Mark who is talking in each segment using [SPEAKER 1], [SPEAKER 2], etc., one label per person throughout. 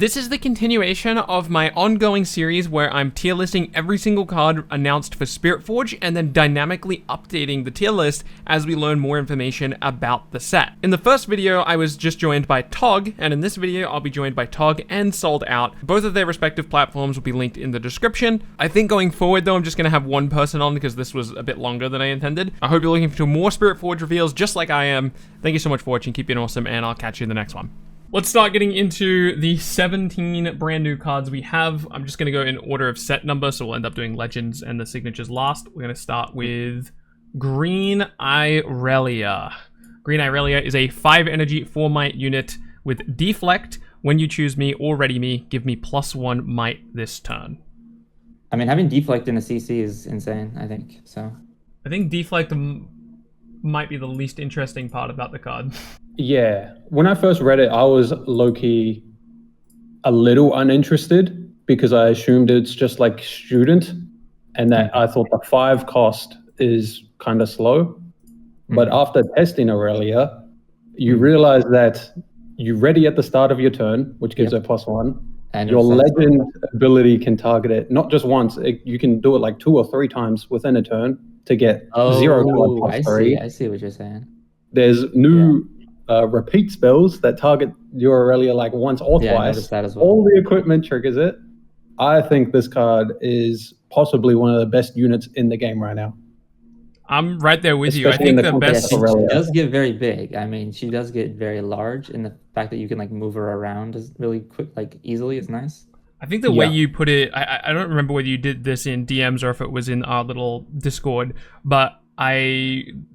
[SPEAKER 1] This is the continuation of my ongoing series where I'm tier listing every single card announced for Spiritforge and then dynamically updating the tier list as we learn more information about the set. In the first video, I was just joined by Tog, and in this video, I'll be joined by Tog and Sold Out. Both of their respective platforms will be linked in the description. I think going forward though, I'm just going to have one person on because this was a bit longer than I intended. I hope you're looking for more Spiritforge reveals just like I am. Thank you so much for watching, keep being awesome, and I'll catch you in the next one. Let's start getting into the 17 brand new cards we have. I'm just going to go in order of set number, so we'll end up doing legends and the signatures last. We're going to start with Green Irelia. Green Irelia is a 5 energy, 4 might unit with Deflect. When you choose me or ready me, give me +1 might this turn.
[SPEAKER 2] I mean, having Deflect in a CC is insane, I think, so.
[SPEAKER 1] I think Deflect might be the least interesting part about the card.
[SPEAKER 3] Yeah, when I first read it, I was low-key a little uninterested because I assumed it's just like student and that I thought the 5 cost is kind of slow. But after testing Irelia, you realize that you ready at the start of your turn, which gives it +1. And your legend ability can target it not just once, you can do it like 2 or 3 times within a turn to get 0 to a +3.
[SPEAKER 2] I see what you're saying.
[SPEAKER 3] There's new repeat spells that target your Irelia like once or twice.
[SPEAKER 2] I noticed that as well.
[SPEAKER 3] All the equipment triggers it. I think this card is possibly one of the best units in the game right now.
[SPEAKER 1] I'm right there with you. I think the best.
[SPEAKER 2] She does get very big. I mean, she does get very large, and the fact that you can like move her around is really quick, like easily, is nice.
[SPEAKER 1] I think the way you put it, I don't remember whether you did this in DMs or if it was in our little Discord, but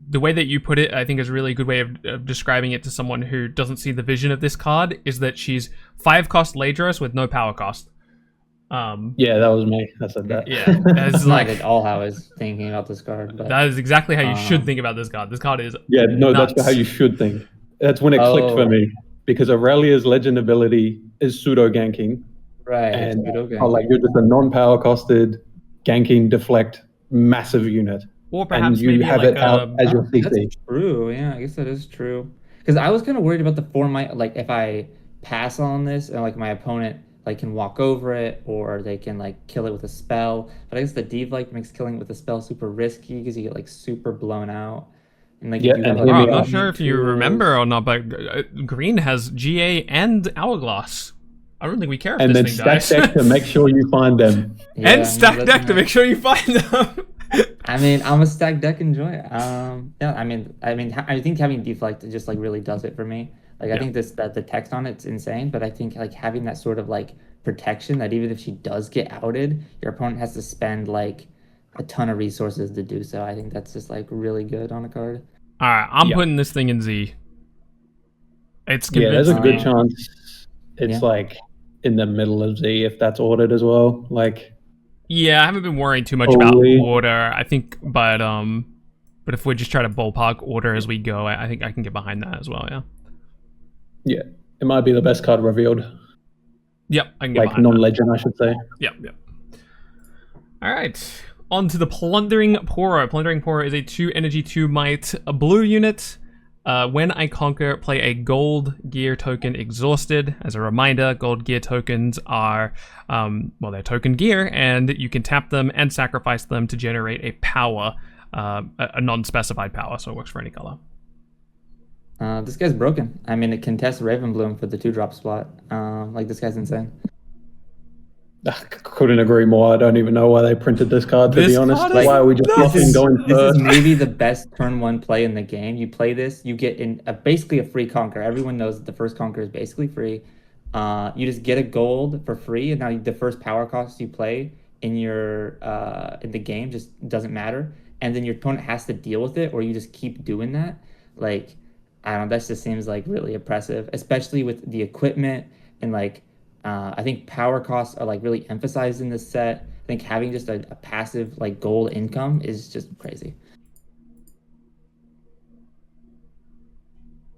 [SPEAKER 1] the way that you put it, I think is a really good way of describing it to someone who doesn't see the vision of this card, is that she's 5 cost Ladros with no power cost.
[SPEAKER 3] Yeah, that was me. I said that.
[SPEAKER 1] Yeah, that's
[SPEAKER 2] like at all how I was thinking about this card. But,
[SPEAKER 1] that is exactly how you should think about this card. This card is
[SPEAKER 3] nuts. That's how you should think. That's when it clicked for me, because Aurelia's legend ability is pseudo ganking.
[SPEAKER 2] Right.
[SPEAKER 3] And like you're just a non-power costed ganking deflect massive unit.
[SPEAKER 1] Or perhaps
[SPEAKER 3] and you
[SPEAKER 1] maybe
[SPEAKER 3] have
[SPEAKER 1] like
[SPEAKER 3] it out as your CC.
[SPEAKER 2] That's true. Yeah, I guess that is true. Because I was kind of worried about the 4 might, like if I pass on this and like my opponent like can walk over it or they can like kill it with a spell. But I guess the Deflect makes killing it with a spell super risky because you get like super blown out. And like
[SPEAKER 1] I'm not sure if you remember or not, but Green has GA and Hourglass. I don't think we care if this thing dies.
[SPEAKER 3] And then stack deck to make sure you find them.
[SPEAKER 1] And stack deck to make sure you find them.
[SPEAKER 2] I mean, I'm a stack deck enjoyer. Yeah, I mean, I think having Deflect just like really does it for me. Like, I think that the text on it's insane, but I think like having that sort of like protection that even if she does get outed, your opponent has to spend like a ton of resources to do so. I think that's just like really good on a card.
[SPEAKER 1] All right, I'm putting this thing in Z. It's
[SPEAKER 3] there's a good chance it's like in the middle of Z if that's ordered as well. Like.
[SPEAKER 1] Yeah, I haven't been worrying too much about order. I think, but if we just try to ballpark order as we go, I think I can get behind that as well. Yeah.
[SPEAKER 3] Yeah, it might be the best card revealed.
[SPEAKER 1] Yep, I can get
[SPEAKER 3] like non-legend, I should say.
[SPEAKER 1] Yep. All right, on to the Plundering Poro. Plundering Poro is a 2 energy, 2 might, a blue unit. When I conquer, play a gold gear token exhausted. As a reminder, gold gear tokens are, they're token gear, and you can tap them and sacrifice them to generate a power, a non-specified power, so it works for any color.
[SPEAKER 2] This guy's broken. I mean, it contests Ravenbloom for the 2-drop spot. Like, this guy's insane.
[SPEAKER 3] I couldn't agree more. I don't even know why they printed this card, to be honest. Like, why are we just going first?
[SPEAKER 2] This is maybe the best turn 1 play in the game. You play this, you get in basically a free conquer. Everyone knows that the first conquer is basically free. You just get a gold for free, and now the first power cost you play in your in the game just doesn't matter. And then your opponent has to deal with it, or you just keep doing that. Like, I don't know, that just seems like really oppressive, especially with the equipment and like I think power costs are like really emphasized in this set. I think having just a passive like gold income is just crazy.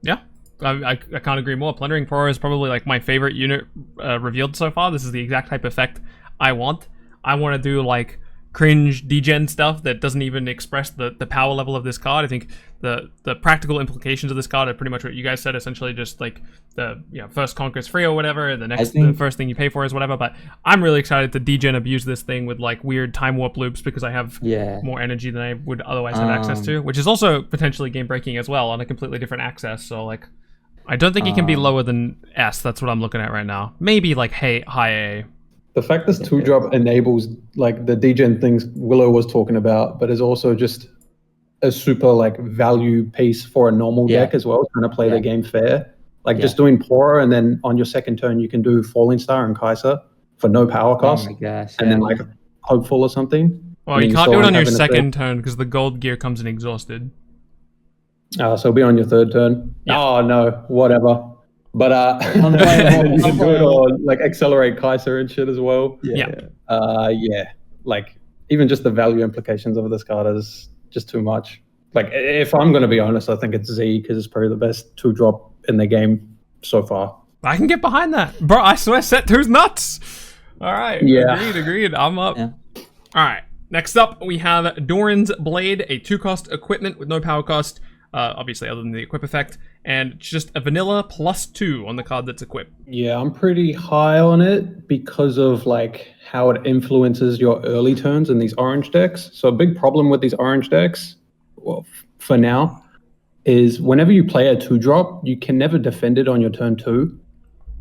[SPEAKER 1] Yeah, I can't agree more. Plundering Poro is probably like my favorite unit revealed so far. This is the exact type of effect I want. I want to do like cringe degen stuff that doesn't even express the power level of this card. I think the practical implications of this card are pretty much what you guys said, essentially just like the first conquer is free or whatever, and the first thing you pay for is whatever. But I'm really excited to degen abuse this thing with like weird time warp loops because I have more energy than I would otherwise have access to, which is also potentially game breaking as well on a completely different access. So like I don't think it can be lower than S. That's what I'm looking at right now. Maybe like high A.
[SPEAKER 3] The fact this 2-drop enables like the degen things Willow was talking about, but is also just a super like value piece for a normal deck as well, trying to play the game fair. Like just doing Poro, and then on your second turn you can do Falling Star and Kai'Sa for no power cost.
[SPEAKER 2] Oh my gosh!
[SPEAKER 3] And then like Hopeful or something.
[SPEAKER 1] Well, you can't do it on your second turn because the gold gear comes in exhausted.
[SPEAKER 3] So it'll be on your third turn. Yeah. Oh no, whatever. But you can do it or like accelerate Kai'Sa and shit as well. Like even just the value implications of this card is just too much. Like if I'm going to be honest, I think it's Z because it's probably the best 2-drop in the game so far.
[SPEAKER 1] I can get behind that, bro. I swear, set 2's nuts. All right, agreed. I'm up. Yeah. All right, next up we have Doran's Blade, a 2-cost equipment with no power cost. Obviously, other than the equip effect, and just a vanilla +2 on the card that's equipped.
[SPEAKER 3] Yeah, I'm pretty high on it because of like how it influences your early turns in these orange decks. So a big problem with these orange decks, well, for now, is whenever you play a 2-drop, you can never defend it on your turn 2.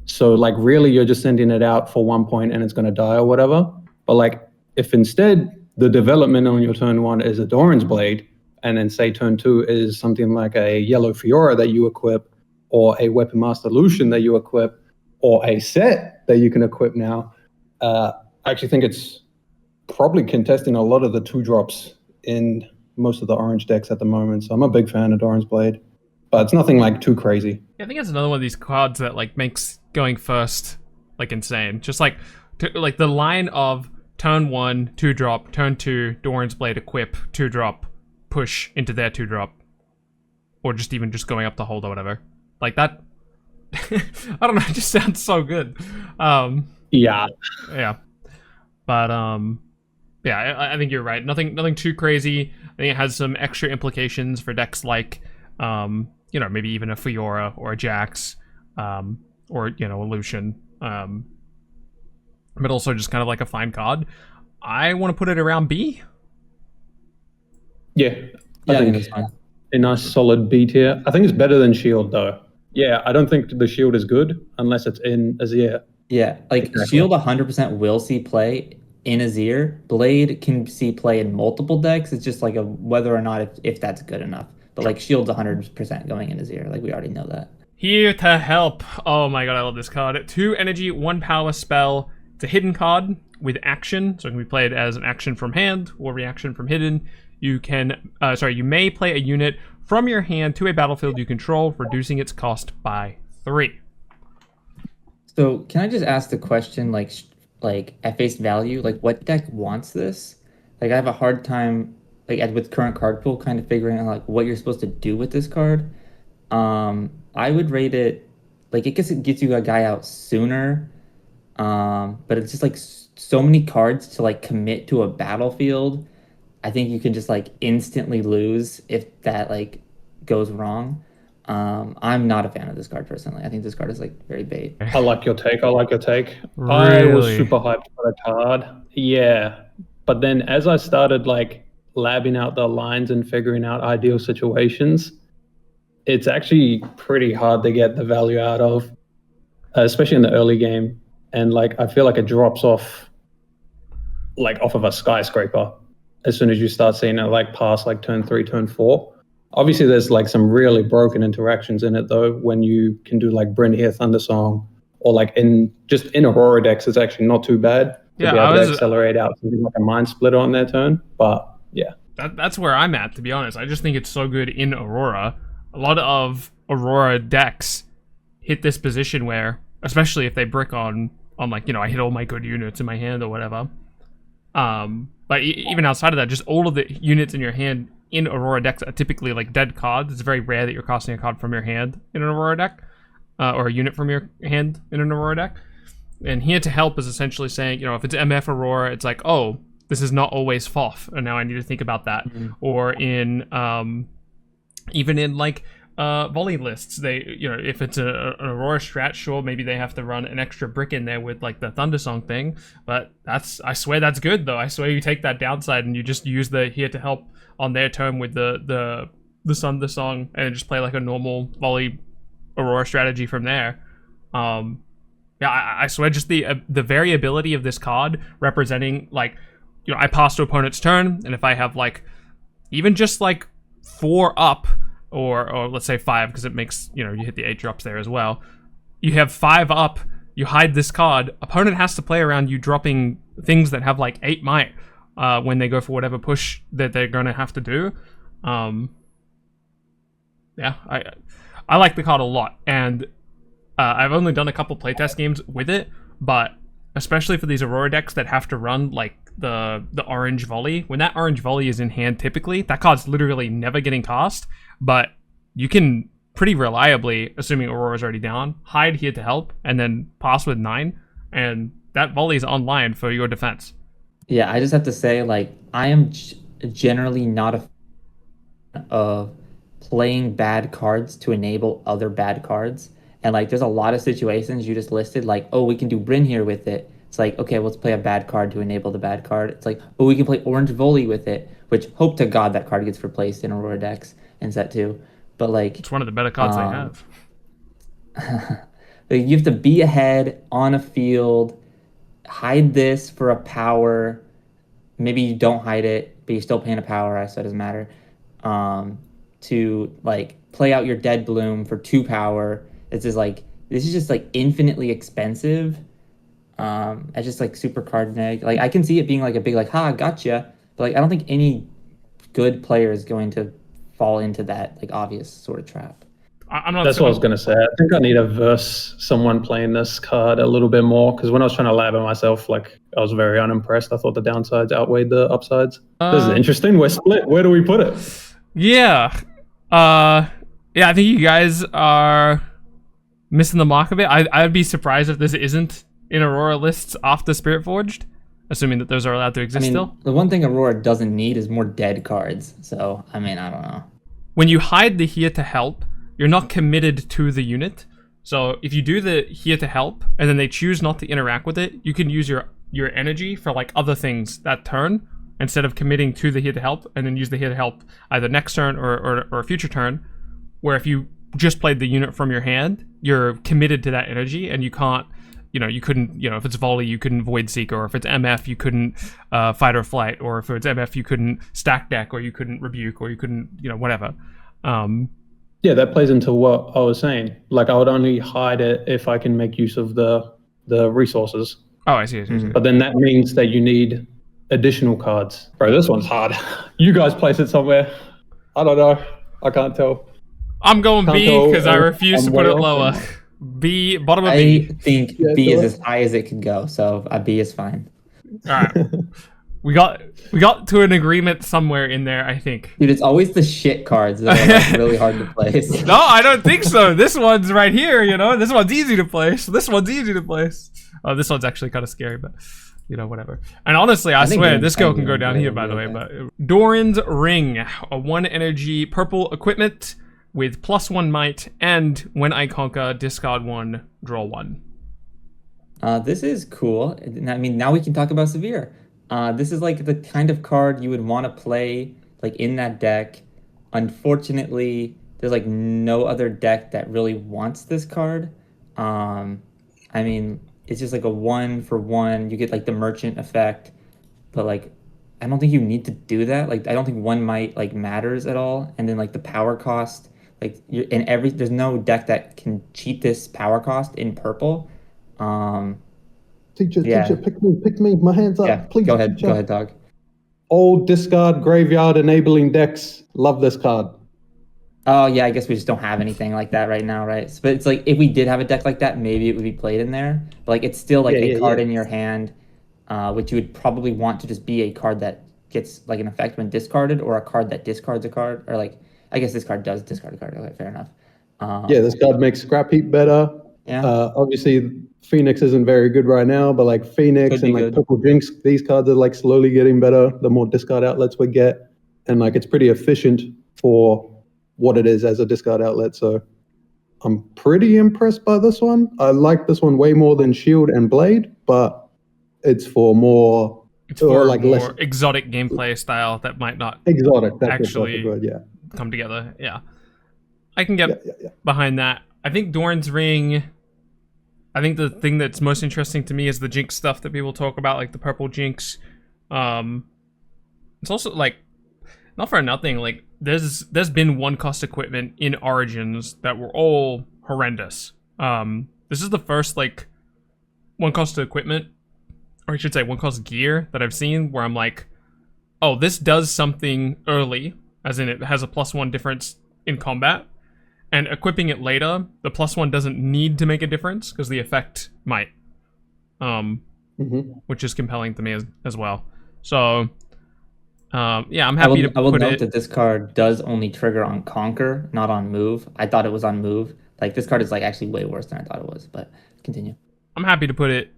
[SPEAKER 3] So like really, you're just sending it out for 1 point and it's going to die or whatever. But like if instead the development on your turn 1 is a Doran's Blade, and then say turn 2 is something like a yellow Fiora that you equip, or a Weapon Master Lucian that you equip, or a set that you can equip now. I actually think it's probably contesting a lot of the 2-drops in most of the orange decks at the moment. So I'm a big fan of Doran's Blade, but it's nothing like too crazy.
[SPEAKER 1] Yeah, I think it's another one of these cards that like makes going first like insane. Just like the line of turn 1 2-drop, turn 2 Doran's Blade equip 2-drop. Push into their 2-drop, or just going up to hold or whatever, like that. I don't know, it just sounds so good. But I think you're right. Nothing too crazy. I think it has some extra implications for decks like maybe even a Fiora or a Jax, or a Lucian, but also just kind of like a fine card. I want to put it around B.
[SPEAKER 3] Yeah, I think it's fine. A nice solid B tier. I think it's better than Shield though. Yeah, I don't think the Shield is good unless it's in Azir.
[SPEAKER 2] Yeah, like exactly. Shield 100% will see play in Azir. Blade can see play in multiple decks. It's just like a whether or not if that's good enough. But like Shield's 100% going in Azir. Like we already know that.
[SPEAKER 1] Here to help. Oh my god, I love this card. 2 energy, 1 power spell. It's a hidden card with action, so it can be played as an action from hand or reaction from hidden. You may play a unit from your hand to a battlefield you control, reducing its cost by 3.
[SPEAKER 2] So can I just ask the question, like at face value, like what deck wants this? Like I have a hard time, like with current card pool, kind of figuring out like what you're supposed to do with this card. I would rate it, like I guess it gets you a guy out sooner, but it's just like so many cards to like commit to a battlefield. I think you can just like instantly lose if that like goes wrong. I'm not a fan of this card personally. I think this card is like very bait.
[SPEAKER 3] I like your take.
[SPEAKER 1] Really?
[SPEAKER 3] I was super hyped for the card. Yeah. But then as I started like labbing out the lines and figuring out ideal situations, it's actually pretty hard to get the value out of, especially in the early game. And like I feel like it drops off of a skyscraper as soon as you start seeing it like past like turn 3, turn 4. Obviously there's like some really broken interactions in it though, when you can do like Bryn here, Thundersong, or like in Aurora decks, it's actually not too bad to be able to accelerate out something like a Mind Splitter on their turn. But yeah.
[SPEAKER 1] That's where I'm at, to be honest. I just think it's so good in Aurora. A lot of Aurora decks hit this position where, especially if they brick on like, I hit all my good units in my hand or whatever. But even outside of that, just all of the units in your hand in Aurora decks are typically like dead cards. It's very rare that you're casting a card from your hand in an Aurora deck, or a unit from your hand in an Aurora deck. And Here to Help is essentially saying, if it's MF Aurora, it's like, oh, this is not always FOF, and now I need to think about that. Or in even in like volley lists, they, you know, if it's an Aurora strat, sure, maybe they have to run an extra brick in there with like the Thundersong thing, but I swear that's good though. I swear you take that downside and you just use the here to help on their turn with the Thundersong and just play like a normal volley Aurora strategy from there. Yeah, I swear just the variability of this card representing, like, you know, I pass to opponent's turn, and if I have like even just like 4 up, or let's say 5, because it makes, you know, you hit the 8 drops there as well. You have 5 up, you hide this card, opponent has to play around you dropping things that have like 8 might when they go for whatever push that they're gonna have to do. Yeah, I like the card a lot, and I've only done a couple playtest games with it, but especially for these Aurora decks that have to run like the orange volley, when that orange volley is in hand, typically that card's literally never getting cast, but you can pretty reliably, assuming Aurora's already down, hide here to help and then pass with 9, and that volley's online for your defense.
[SPEAKER 2] Yeah, I just have to say, like, I am generally not a fan of playing bad cards to enable other bad cards. And like, there's a lot of situations you just listed, like, oh, we can do Bryn here with it. It's like, okay, let's play a bad card to enable the bad card. It's like, oh, we can play Orange Volley with it, which hope to God that card gets replaced in Aurora decks in set 2. But like,
[SPEAKER 1] it's one of the better cards they have.
[SPEAKER 2] Like, you have to be ahead on a field, hide this for a power. Maybe you don't hide it, but you're still paying a power, so it doesn't matter. To like play out your Dead Bloom for 2 power. It's just like, this is just like infinitely expensive. It's just like super card neg. Like, I can see it being like a big like, ha, gotcha. But like, I don't think any good player is going to fall into that like obvious sort of trap.
[SPEAKER 1] I'm not.
[SPEAKER 3] That's what I was gonna say. I think I need to verse someone playing this card a little bit more, because when I was trying to lab it myself, like, I was very unimpressed. I thought the downsides outweighed the upsides. This is interesting. We're split. Where do we put it?
[SPEAKER 1] Yeah. Yeah, I think you guys are missing the mark of it. I'd be surprised if this isn't in Aurora lists after Spiritforged, assuming that those are allowed to exist still.
[SPEAKER 2] The one thing Aurora doesn't need is more dead cards. So, I mean, I don't know.
[SPEAKER 1] When you hide the here to help, you're not committed to the unit. So if you do the here to help and then they choose not to interact with it, you can use your energy for like other things that turn, instead of committing to the here to help, and then use the here to help either next turn or a future turn, where if you just played the unit from your hand, you're committed to that energy, and you can't, you know, you couldn't, you know, if it's volley, you couldn't void seek, or if it's MF, you couldn't fight or flight, or if it's MF, you couldn't stack deck, or you couldn't rebuke, or you couldn't, you know, whatever.
[SPEAKER 3] Yeah, that plays into what I was saying. Like, I would only hide it if I can make use of the resources.
[SPEAKER 1] Oh, I see.
[SPEAKER 3] But then that means that you need additional cards. Bro, this one's hard. You guys place it somewhere. I don't know. I can't tell.
[SPEAKER 1] I'm going B because I refuse to put it lower. B, bottom of B.
[SPEAKER 2] I think B is as high as it could go, so B is fine.
[SPEAKER 1] All right. We got to an agreement somewhere in there, I think.
[SPEAKER 2] Dude, it's always the shit cards that are like really hard to place.
[SPEAKER 1] No, I don't think so. This one's right here, you know? This one's easy to place. This one's easy to place. Oh, this one's actually kind of scary, but, you know, whatever. And honestly, I swear, this girl can go down here, by the way. But Doran's Ring, a 1 energy purple equipment with +1 might, and when I conquer, discard 1, draw 1.
[SPEAKER 2] This is cool. I mean, now we can talk about Severe. This is like the kind of card you would want to play like in that deck. Unfortunately, there's like no other deck that really wants this card. I mean, it's just like a 1-for-1. You get like the merchant effect, but like, I don't think you need to do that. Like, I don't think 1 might like matters at all. And then like the power cost, like there's no deck that can cheat this power cost in purple.
[SPEAKER 3] Teacher, pick me, my hands up,
[SPEAKER 2] yeah,
[SPEAKER 3] please.
[SPEAKER 2] Go ahead, dog.
[SPEAKER 3] Old discard graveyard enabling decks. Love this card.
[SPEAKER 2] Oh yeah, I guess we just don't have anything like that right now, right? But it's like, if we did have a deck like that, maybe it would be played in there. But like, it's still like a card in your hand, which you would probably want to just be a card that gets like an effect when discarded, or a card that discards a card, or like, I guess this card does discard a card. Okay, fair enough.
[SPEAKER 3] Yeah, this card makes scrap heap better.
[SPEAKER 2] Yeah.
[SPEAKER 3] Obviously, Phoenix isn't very good right now, but like Phoenix
[SPEAKER 2] Could be
[SPEAKER 3] and like
[SPEAKER 2] good.
[SPEAKER 3] Purple Jinx, these cards are like slowly getting better the more discard outlets we get. And like it's pretty efficient for what it is as a discard outlet. So I'm pretty impressed by this one. I like this one way more than Shield and Blade, but it's for more,
[SPEAKER 1] It's for
[SPEAKER 3] or
[SPEAKER 1] a
[SPEAKER 3] like
[SPEAKER 1] more
[SPEAKER 3] less
[SPEAKER 1] exotic gameplay style that might not
[SPEAKER 3] exotic. That's
[SPEAKER 1] actually
[SPEAKER 3] the perfect word, yeah.
[SPEAKER 1] come together. Yeah. I can get
[SPEAKER 3] Yeah.
[SPEAKER 1] behind that. I think Doran's Ring, I think the thing that's most interesting to me is the Jinx stuff that people talk about, like the purple Jinx. It's also like, not for nothing, like there's been one cost equipment in Origins that were all horrendous. This is the first like one cost equipment, or I should say one cost gear that I've seen where I'm like, oh, this does something early, as in it has a +1 difference in combat, and equipping it later, the +1 doesn't need to make a difference because the effect might, which is compelling to me as well. So, yeah, I'm happy to
[SPEAKER 2] I will
[SPEAKER 1] put
[SPEAKER 2] note
[SPEAKER 1] it.
[SPEAKER 2] that this card does only trigger on Conquer, not on Move. I thought it was on Move. Like this card is like actually way worse than I thought it was. But continue.
[SPEAKER 1] I'm happy to put it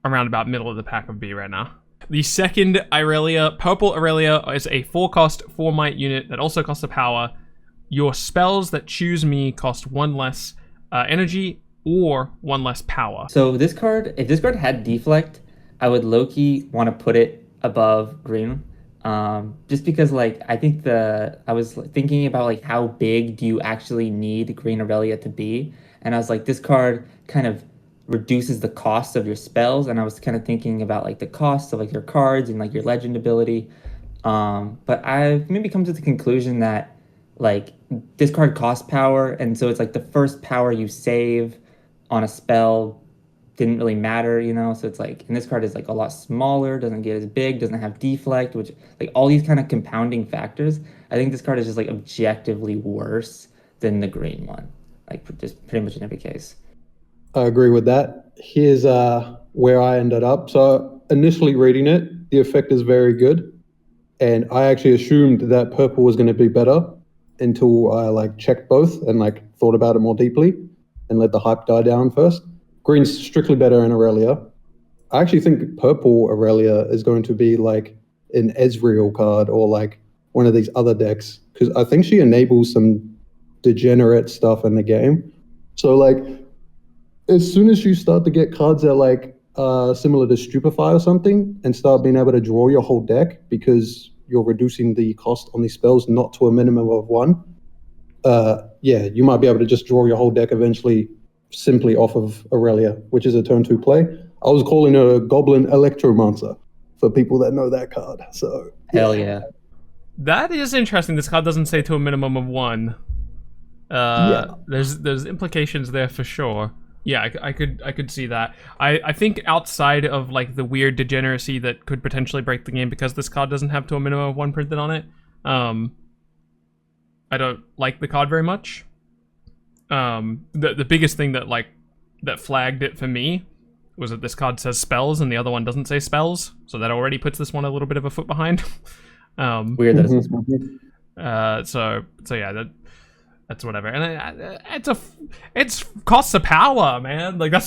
[SPEAKER 1] around about middle of the pack of B right now. The second Irelia, Purple Irelia, is a 4-cost 4-might unit that also costs a power. Your spells that choose me cost 1 less energy or 1 less power.
[SPEAKER 2] So this card, if this card had Deflect, I would low-key want to put it above green. Just because like I think I was thinking about like how big do you actually need Green Irelia to be, and I was like, this card kind of reduces the cost of your spells, and I was kind of thinking about like the cost of like your cards and like your legend ability. But I've maybe come to the conclusion that like this card costs power, and so it's like the first power you save on a spell didn't really matter, you know? So it's like, and this card is like a lot smaller, doesn't get as big, doesn't have deflect, which like all these kind of compounding factors. I think this card is just like objectively worse than the green one, like just pretty much in every case.
[SPEAKER 3] I agree with that. Here's where I ended up. So initially reading it, the effect is very good. And I actually assumed that purple was going to be better until I like checked both and like thought about it more deeply and let the hype die down first. Green's strictly better in Irelia. I actually think purple Irelia is going to be like an Ezreal card or like one of these other decks because I think she enables some degenerate stuff in the game. So like as soon as you start to get cards that like similar to Stupefy or something and start being able to draw your whole deck because you're reducing the cost on these spells not to a minimum of 1, yeah, you might be able to just draw your whole deck eventually simply off of Irelia, which is a turn 2 play. I was calling her a Goblin Electromancer for people that know that card. So
[SPEAKER 2] Hell yeah.
[SPEAKER 1] That is interesting. This card doesn't say to a minimum of 1. There's implications there for sure. Yeah, I could see that. I think outside of like the weird degeneracy that could potentially break the game because this card doesn't have to a minimum of 1 printed on it, I don't like the card very much. The biggest thing that flagged it for me was that this card says spells and the other one doesn't say spells, so that already puts this one a little bit of a foot behind.
[SPEAKER 2] Weird that it's
[SPEAKER 1] so yeah, that's whatever, and it's costs of power, man. Like that's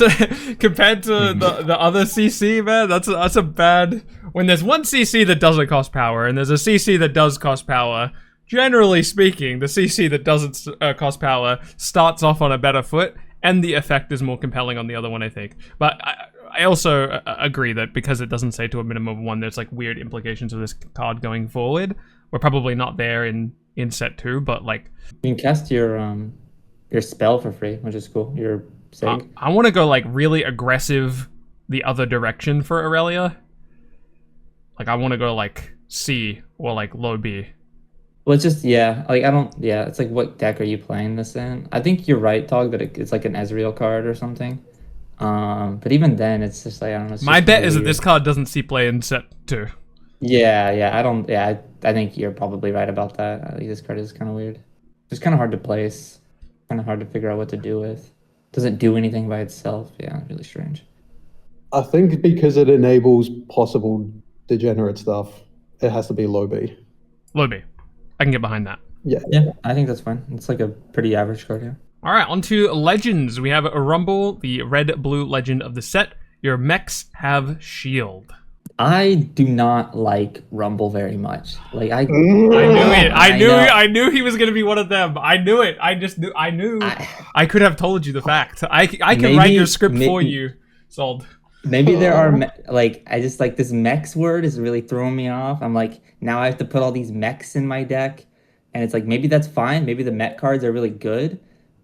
[SPEAKER 1] compared to the other CC, man. That's a bad. When there's one CC that doesn't cost power and there's a CC that does cost power. Generally speaking, the CC that doesn't cost power starts off on a better foot, and the effect is more compelling on the other one, I think. But I also agree that because it doesn't say to a minimum of 1, there's like weird implications of this card going forward. We're probably not there in set 2, but like
[SPEAKER 2] you can cast your spell for free, which is cool. Your Sig.
[SPEAKER 1] I want to go like really aggressive the other direction for Irelia. Like I want to go like C or like low B.
[SPEAKER 2] Well, it's just, yeah, like, it's like, what deck are you playing this in? I think you're right, Tog, that it's like an Ezreal card or something. But even then, it's just like, I don't know.
[SPEAKER 1] My bet is that this card doesn't see play in set 2.
[SPEAKER 2] Yeah, I think you're probably right about that. I think this card is kind of weird. It's kind of hard to place, kind of hard to figure out what to do with. Doesn't do anything by itself. Yeah, really strange.
[SPEAKER 3] I think because it enables possible degenerate stuff, it has to be low B.
[SPEAKER 1] Low B. I can get behind that.
[SPEAKER 3] Yeah,
[SPEAKER 2] I think that's fine. It's like a pretty average card, yeah.
[SPEAKER 1] All right, on to legends. We have a Rumble, the red-blue legend of the set. Your mechs have shield.
[SPEAKER 2] I do not like Rumble very much. Like
[SPEAKER 1] I knew it. I knew he was gonna be one of them. I knew it. I knew. I could have told you the fact. I can write your script for you. Sold.
[SPEAKER 2] Maybe there are I just like this mechs word is really throwing me off. I'm like, now I have to put all these mechs in my deck, and it's like maybe that's fine. Maybe the mech cards are really good.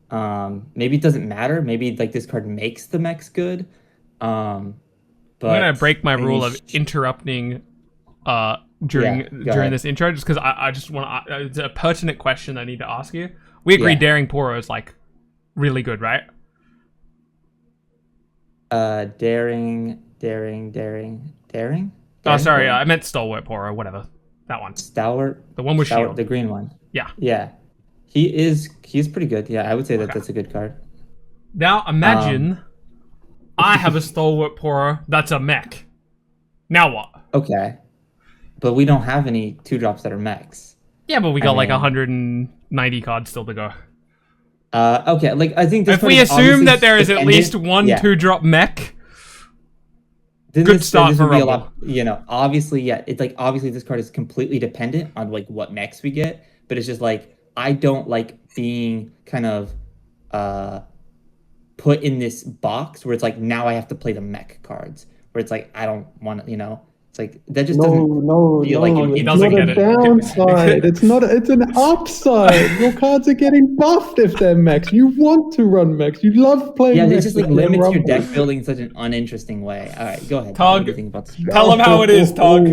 [SPEAKER 2] Maybe it doesn't matter. Maybe like this card makes the mechs good. But
[SPEAKER 1] I'm gonna break my rule of interrupting during this intro, just because I just want to. It's a pertinent question I need to ask you. We agree, Daring Poro is like really good, right?
[SPEAKER 2] Daring.
[SPEAKER 1] Oh, sorry, I meant Stalwart Poro, whatever. That one.
[SPEAKER 2] Stalwart.
[SPEAKER 1] The one with shield.
[SPEAKER 2] The green one.
[SPEAKER 1] Yeah.
[SPEAKER 2] Yeah. He's pretty good. Yeah, I would say that's a good card.
[SPEAKER 1] Now imagine I have a Stalwart Poro that's a mech. Now what?
[SPEAKER 2] Okay. But we don't have any 2-drops that are mechs.
[SPEAKER 1] Yeah, but we got like 190 cards still to go.
[SPEAKER 2] Okay, like I think
[SPEAKER 1] if we assume that there is at least one 2-drop mech, good start for Rumble.
[SPEAKER 2] Obviously, it's like obviously this card is completely dependent on like what mechs we get, but it's just like I don't like being kind of put in this box where it's like now I have to play the mech cards, where it's like I don't want to, it's like that just doesn't feel like
[SPEAKER 1] he doesn't get
[SPEAKER 3] it. It's not a downside. It's an upside. Your cards are getting buffed if they're mechs. You want to run mechs. You love playing mechs.
[SPEAKER 2] Yeah, it just like limits your deck building in such an uninteresting way. All right, go ahead.
[SPEAKER 1] Tog, tell them how it is, Tog.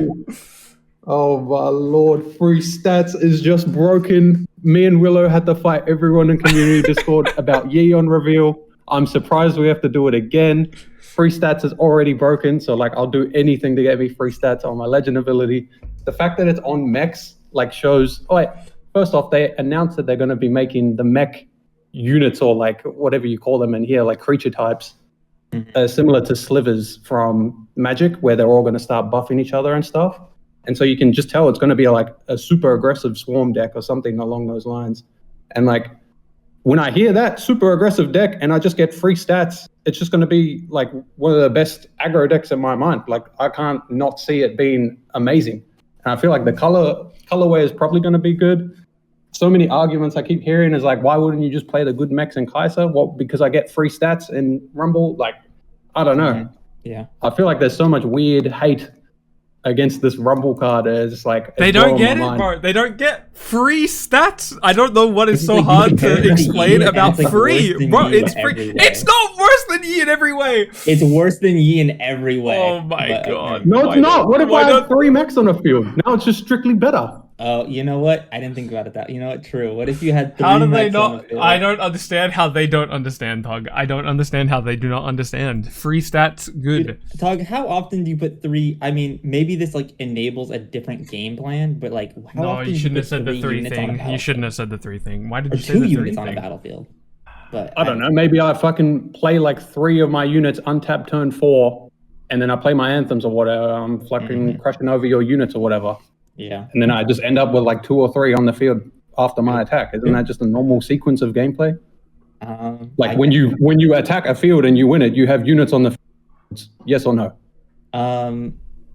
[SPEAKER 3] Oh my lord, free stats is just broken. Me and Willow had to fight everyone in community Discord about Yi on reveal. I'm surprised we have to do it again. Free stats is already broken, so like I'll do anything to get me free stats on my legend ability. The fact that it's on mechs like shows. Oh wait, first off, they announced that they're going to be making the mech units or like whatever you call them in here, like creature types, similar to slivers from Magic, where they're all going to start buffing each other and stuff. And so you can just tell it's going to be like a super aggressive swarm deck or something along those lines. And like when I hear that super aggressive deck and I just get free stats, it's just going to be like one of the best aggro decks in my mind. Like I can't not see it being amazing. And I feel like the colorway is probably going to be good. So many arguments I keep hearing is like, why wouldn't you just play the good mechs in Kai'Sa? Well, because I get free stats in Rumble. Like, I don't know.
[SPEAKER 2] Yeah.
[SPEAKER 3] I feel like there's so much weird hate against this Rumble card. It's like
[SPEAKER 1] they don't get it, bro. They don't get free stats. I don't know what is so hard to explain about free, bro. It's free. It's not worse than Yi in every way.
[SPEAKER 2] It's worse than Yi in every way.
[SPEAKER 1] Oh my god.
[SPEAKER 3] No, it's not. What if I have 3 mechs on the field? Now it's just strictly better.
[SPEAKER 2] Oh, you know what? I didn't think about it that. You know what? True. What if you had 3
[SPEAKER 1] How do they
[SPEAKER 2] mechs on the
[SPEAKER 1] not?
[SPEAKER 2] field?
[SPEAKER 1] I don't understand how they don't understand, Tog. I don't understand how they do not understand. Free stats, good.
[SPEAKER 2] Tog, how often do you put 3? I mean, maybe this like enables a different game plan, but like, how often
[SPEAKER 1] you shouldn't have said the 3
[SPEAKER 2] units on a
[SPEAKER 1] thing. You
[SPEAKER 2] battlefield?
[SPEAKER 1] shouldn't have said the 3 thing. Why did
[SPEAKER 2] Or
[SPEAKER 1] you say
[SPEAKER 2] 2
[SPEAKER 1] the 3
[SPEAKER 2] units
[SPEAKER 1] thing?
[SPEAKER 2] on a battlefield. But
[SPEAKER 3] I don't know. Maybe I fucking play like 3 of my units untap turn 4, and then I play my anthems or whatever. I'm fucking crushing over your units or whatever.
[SPEAKER 2] Yeah.
[SPEAKER 3] And then I just end up with like 2 or 3 on the field after my attack. Isn't that just a normal sequence of gameplay? Like when you attack a field and you win it, you have units on the field. Yes or no?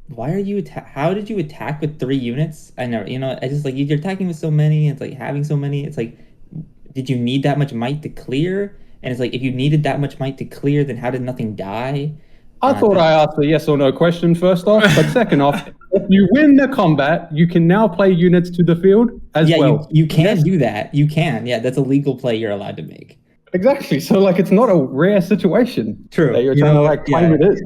[SPEAKER 2] Why are you how did you attack with 3 units? I know, I just like you're attacking with so many, it's like having so many, it's like did you need that much might to clear? And it's like if you needed that much might to clear, then how did nothing die?
[SPEAKER 3] I thought I asked a yes or no question first off, but second off, if you win the combat, you can now play units to the field as well.
[SPEAKER 2] You can do that. You can. Yeah, that's a legal play you're allowed to make.
[SPEAKER 3] Exactly. So like it's not a rare situation.
[SPEAKER 2] True.
[SPEAKER 3] That you're trying to like claim it is.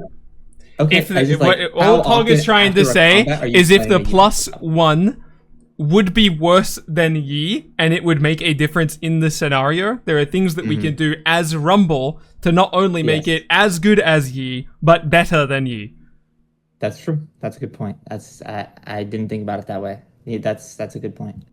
[SPEAKER 2] Okay.
[SPEAKER 1] All Tog is trying to say is if the +1 would be worse than Yi, and it would make a difference in the scenario. There are things that we can do as Rumble to not only make it as good as Yi, but better than Yi.
[SPEAKER 2] That's true. That's a good point. I didn't think about it that way. Yeah, that's a good point.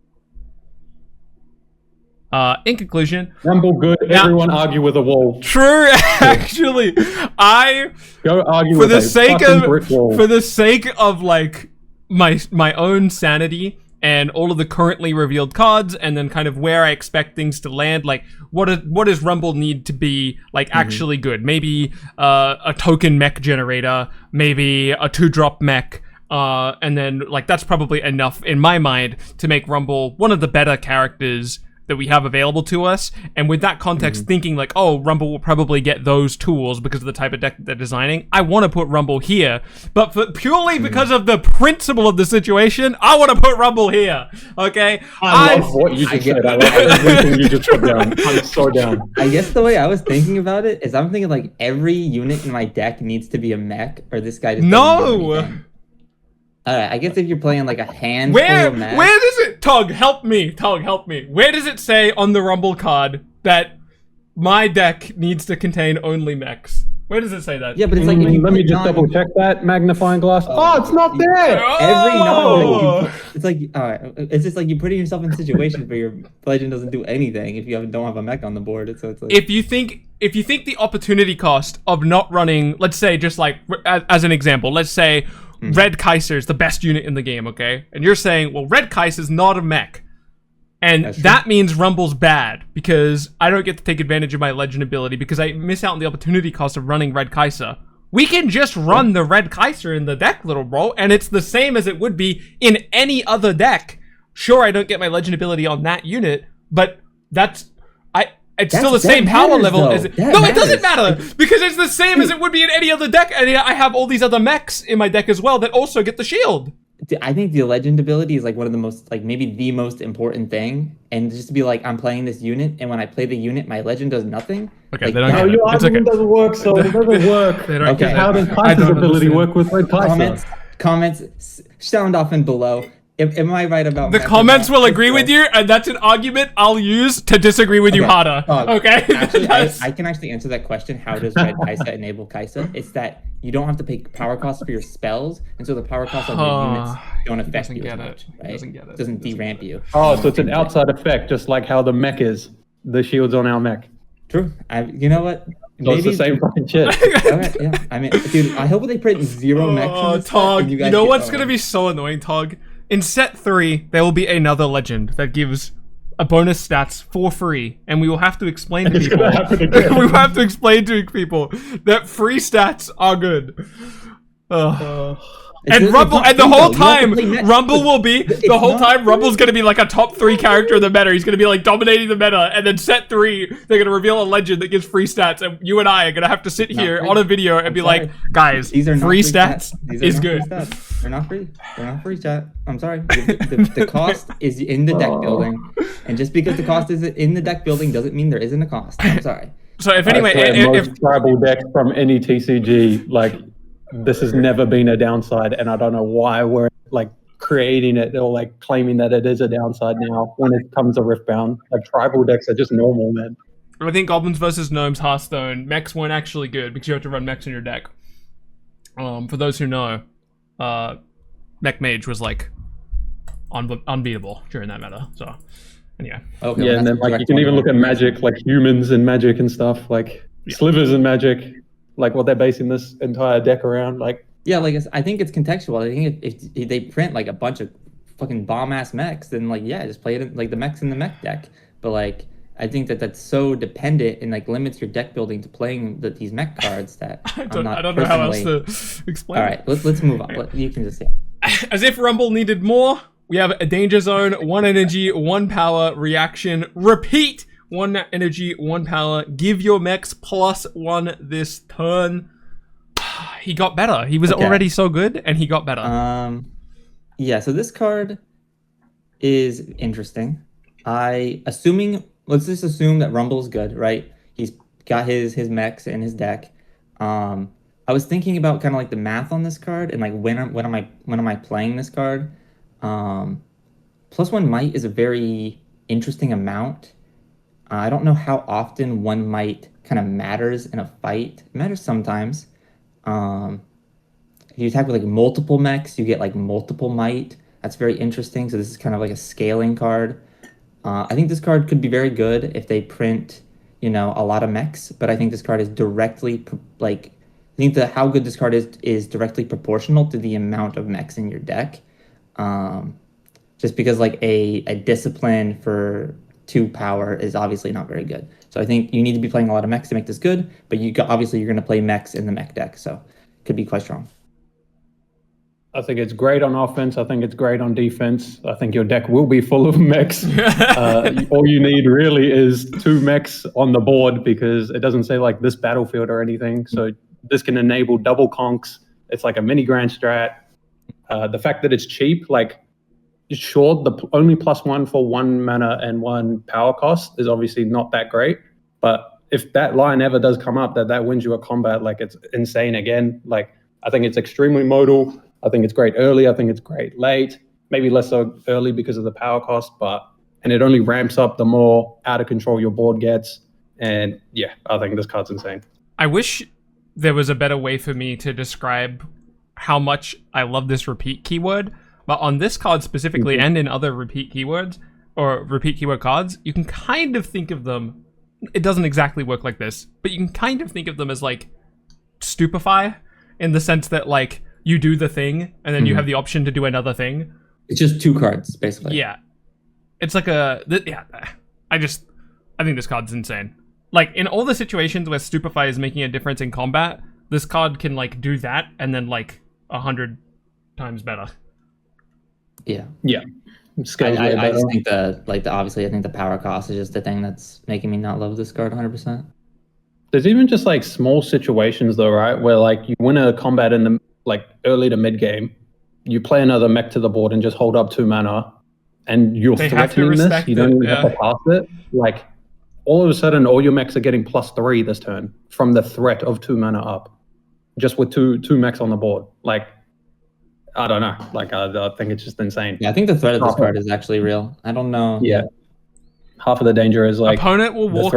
[SPEAKER 1] In conclusion,
[SPEAKER 3] Rumble good. Everyone argue with a wall.
[SPEAKER 1] True, actually,
[SPEAKER 3] go argue
[SPEAKER 1] for
[SPEAKER 3] with
[SPEAKER 1] the
[SPEAKER 3] a
[SPEAKER 1] sake
[SPEAKER 3] fucking brick wall.
[SPEAKER 1] For the sake of like my own sanity and all of the currently revealed cards, and then kind of where I expect things to land. Like, what does Rumble need to be like actually good? Maybe a token mech generator, maybe a 2-drop mech. And then, like, that's probably enough in my mind to make Rumble one of the better characters that we have available to us. And with that context, thinking like, oh, Rumble will probably get those tools because of the type of deck they're designing, I want to put Rumble here. But purely because of the principle of the situation, I want to put Rumble here. Okay?
[SPEAKER 3] I love what you just said. I love everything you just put down. I'm so down.
[SPEAKER 2] I guess the way I was thinking about it is I'm thinking like every unit in my deck needs to be a mech, or this guy just doesn't do anything. Alright, I guess if you're playing like a handful of mechs...
[SPEAKER 1] Where does it... Tug, help me. Where does it say on the Rumble card that my deck needs to contain only mechs? Where does it say that?
[SPEAKER 2] Yeah, but it's like...
[SPEAKER 3] Let me just double check that magnifying glass. Oh, it's not there!
[SPEAKER 2] It's like... Alright, it's just like you're putting yourself in situations where your legend doesn't do anything if you don't have a mech on the board. So it's like...
[SPEAKER 1] If you think the opportunity cost of not running... Let's say, just like, as an example, let's say... Rek'Sai is the best unit in the game, okay? And you're saying, well, Rek'Sai is not a mech. And that means Rumble's bad, because I don't get to take advantage of my legend ability, because I miss out on the opportunity cost of running Rek'Sai. We can just run the Rek'Sai in the deck, little bro, and it's the same as it would be in any other deck. Sure, I don't get my legend ability on that unit, but it's still the same power level as it. No, it doesn't matter, because it's the same as it would be in any other deck, and I have all these other mechs in my deck as well that also get the shield.
[SPEAKER 2] I think the legend ability is like one of the most, like maybe the most important thing, and just to be like, I'm playing this unit, and when I play the unit, my legend does nothing.
[SPEAKER 1] Okay,
[SPEAKER 2] like,
[SPEAKER 1] they don't get it.
[SPEAKER 3] Your argument doesn't work, so it doesn't work.
[SPEAKER 1] Okay,
[SPEAKER 3] how does Kaiser's ability work with Rek'Sai?
[SPEAKER 2] Comments sound off and below. Am I right about
[SPEAKER 1] the comments will agree with you, and that's an argument I'll use to disagree with you harder. Okay?
[SPEAKER 2] Actually, I can actually answer that question. How does Red Kaisa enable Kaisa? It's that you don't have to pay power costs for your spells, and so the power costs of your units don't affect you as much. Right? It doesn't deramp you.
[SPEAKER 3] Oh, so it's an outside effect, just like how the mech is. The shield's on our mech.
[SPEAKER 2] True. You know what?
[SPEAKER 3] So it's the same fucking shit.
[SPEAKER 2] Okay, yeah. I mean, dude, I hope they print 0 mechs in this
[SPEAKER 1] Tog, you know what's going to be so annoying, Tog? In set 3, there will be another legend that gives a bonus stats for free, and we will have to explain to people. We will have to explain to people that free stats are good. And Rumble, and the whole time, Rumble will be the whole time. Rumble's gonna be like a top 3 character in the meta. He's gonna be like dominating the meta, and then set 3, they're gonna reveal a legend that gives free stats, and you and I are gonna have to sit here on a video and be like, guys, these are free stats is good.
[SPEAKER 2] They're not free. They're not free, chat. I'm sorry. The cost is in the deck building, and just because the cost is in the deck building doesn't mean there isn't a cost. I'm sorry.
[SPEAKER 1] So if anyway,
[SPEAKER 3] most tribal decks from any TCG, like. This has never been a downside, and I don't know why we're like creating it or like claiming that it is a downside now when it comes to Riftbound. Like tribal decks are just normal, man.
[SPEAKER 1] I think Goblins versus Gnomes, Hearthstone, mechs weren't actually good because you have to run mechs in your deck. For those who know, Mech Mage was like unbeatable during that meta. So anyway.
[SPEAKER 2] Okay,
[SPEAKER 3] yeah, and then like you can even look at Magic, like humans and Magic and stuff, like slivers and Magic. Like what they're basing this entire deck around, like
[SPEAKER 2] I think it's contextual. I think if they print like a bunch of fucking bomb ass mechs, then like just play it in, like the mechs in the mech deck. But like I think that's so dependent and like limits your deck building to playing these mech cards that
[SPEAKER 1] I don't know how else to explain.
[SPEAKER 2] All right, let's move on. You can just
[SPEAKER 1] As if Rumble needed more, we have a Danger Zone, 1 energy, 1 power, reaction, repeat. 1 energy, 1 power. Give your mechs +1 this turn. He got better. He was already so good, and he got better.
[SPEAKER 2] Yeah. So this card is interesting. Let's just assume that Rumble's good, right? He's got his mechs in his deck. I was thinking about kind of like the math on this card and like when am I playing this card? +1 might is a very interesting amount. I don't know how often 1 might kind of matters in a fight. It matters sometimes. If you attack with like multiple mechs, you get like multiple might. That's very interesting. So this is kind of like a scaling card. I think this card could be very good if they print, a lot of mechs. But I think this card is directly how good this card is directly proportional to the amount of mechs in your deck. just because like a discipline for 2 power is obviously not very good. So I think you need to be playing a lot of mechs to make this good, but obviously you're going to play mechs in the mech deck, so it could be quite strong.
[SPEAKER 3] I think it's great on offense. I think it's great on defense. I think your deck will be full of mechs. All you need really is 2 mechs on the board, because it doesn't say like this battlefield or anything. So this can enable double conks. It's like a mini grand strat. The fact that it's cheap, like, sure, the only +1 for 1 mana and 1 power cost is obviously not that great. But if that line ever does come up, that wins you a combat, like, it's insane again. Like, I think it's extremely modal. I think it's great early. I think it's great late. Maybe less so early because of the power cost, and it only ramps up the more out of control your board gets. And yeah, I think this card's insane.
[SPEAKER 1] I wish there was a better way for me to describe how much I love this repeat keyword, but on this card specifically, and in other repeat keywords or repeat keyword cards, you can kind of think of them. It doesn't exactly work like this, but you can kind of think of them as like stupefy, in the sense that like you do the thing and then you have the option to do another thing.
[SPEAKER 2] It's just 2 cards basically.
[SPEAKER 1] Yeah, it's like I think this card's insane. Like, in all the situations where stupefy is making a difference in combat, this card can like do that and then like 100 times better.
[SPEAKER 2] Yeah.
[SPEAKER 3] I
[SPEAKER 2] just think obviously I think the power cost is just the thing that's making me not love this card 100%.
[SPEAKER 3] There's even just like small situations though, right, where like you win a combat in the like early to mid game, you play another mech to the board and just hold up 2 mana, and you're threatening this. You don't even have to pass it. Like, all of a sudden, all your mechs are getting +3 this turn from the threat of 2 mana up, just with two mechs on the board. Like, I don't know. Like, I think it's just insane.
[SPEAKER 2] Yeah, I think the threat of this card is actually real. I don't know.
[SPEAKER 3] Yeah. Half of the danger is like
[SPEAKER 1] opponent will walk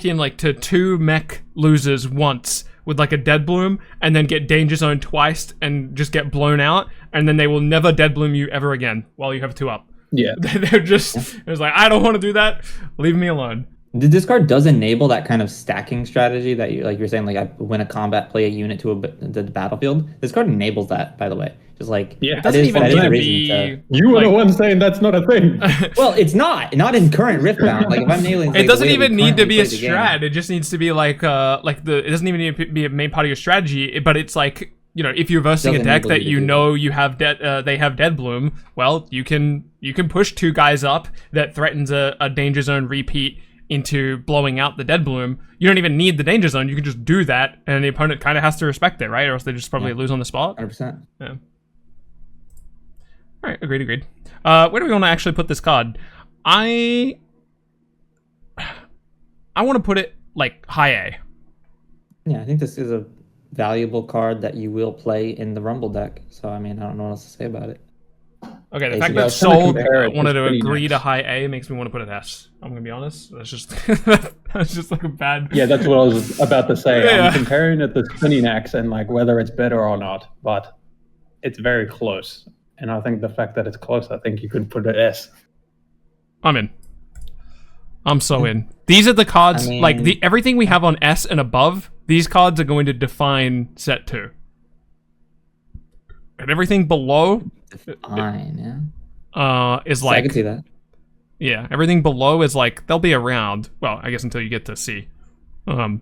[SPEAKER 1] in like to 2 mech losers once with like a Dead Bloom, and then get Danger Zone twice and just get blown out, and then they will never Dead Bloom you ever again while you have 2 up.
[SPEAKER 3] Yeah.
[SPEAKER 1] They're just, it's like, I don't want to do that. Leave me alone.
[SPEAKER 2] This card does enable that kind of stacking strategy that you're saying, like, I win a combat, play a unit to the battlefield. This card enables that, by the way. Just like,
[SPEAKER 1] it doesn't even need to be.
[SPEAKER 3] You were the one saying that's not a thing.
[SPEAKER 2] Well, it's not in current Riftbound. Like, if I'm nailing,
[SPEAKER 1] it doesn't even need to be a strat. It just needs to be like it doesn't even need to be a main part of your strategy. But it's like, you know, if you're versing a deck that you know you have they have Dead Bloom, well, you can push 2 guys up that threatens a Danger Zone repeat into blowing out the Dead Bloom. You don't even need the Danger Zone. You can just do that, and the opponent kind of has to respect it, right? Or else they just probably lose on the spot.
[SPEAKER 2] 100%.
[SPEAKER 1] Yeah. All right, agreed. Where do we want to actually put this card? I want to put it like high A.
[SPEAKER 2] Yeah, I think this is a valuable card that you will play in the Rumble deck. So, I mean, I don't know what else to say about it.
[SPEAKER 1] Okay, the fact that Soul wanted to agree to high A makes me want to put it S. I'm going to be honest. That's just that's just like a bad...
[SPEAKER 3] Yeah, that's what I was about to say. Yeah. I'm comparing it to Spinning-Axe and like whether it's better or not, but it's very close. And I think the fact that it's close, I think you could put it S.
[SPEAKER 1] I'm in. I'm so in. These are the cards, everything we have on S and above, these cards are going to define set 2. And everything below is like...
[SPEAKER 2] I can see that.
[SPEAKER 1] Yeah, everything below is like, they'll be around. Well, I guess until you get to C. They'll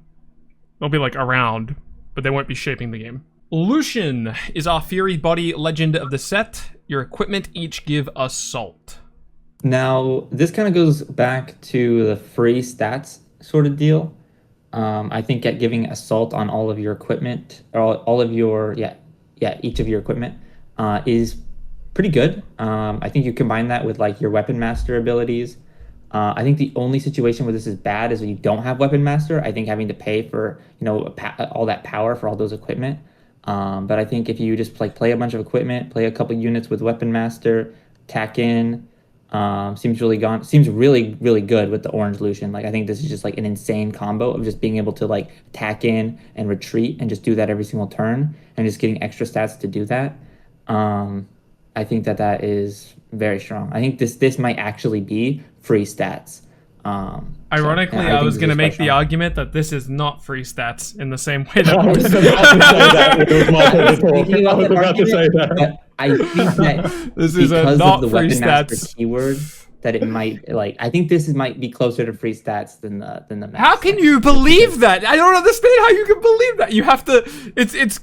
[SPEAKER 1] be like around, but they won't be shaping the game. Lucian is our Fury Body legend of the set. Your equipment each give Assault.
[SPEAKER 2] Now, this kind of goes back to the free stats sort of deal. I think at giving Assault on all of your equipment, or all of your, each of your equipment is pretty good. I think you combine that with like your Weapon Master abilities. I think the only situation where this is bad is when you don't have Weapon Master. I think having to pay for, all that power for all those equipment. But I think if you just play a bunch of equipment, play a couple units with Weapon Master, tack in, seems really good with the orange Lucian. Like, I think this is just like an insane combo of just being able to like tack in and retreat and just do that every single turn and just getting extra stats to do that. I think that is very strong. I think this might actually be free stats.
[SPEAKER 1] Ironically, I was going to make the argument that this is not free stats in the same way that
[SPEAKER 3] I was about to say that.
[SPEAKER 2] I think that
[SPEAKER 1] this is
[SPEAKER 2] because
[SPEAKER 1] not
[SPEAKER 2] of the
[SPEAKER 1] free
[SPEAKER 2] Weapon Master
[SPEAKER 1] stats.
[SPEAKER 2] keyword, that it might like. I think this might be closer to free stats than the max.
[SPEAKER 1] How can you believe that? I don't understand how you can believe that. You have to. It's.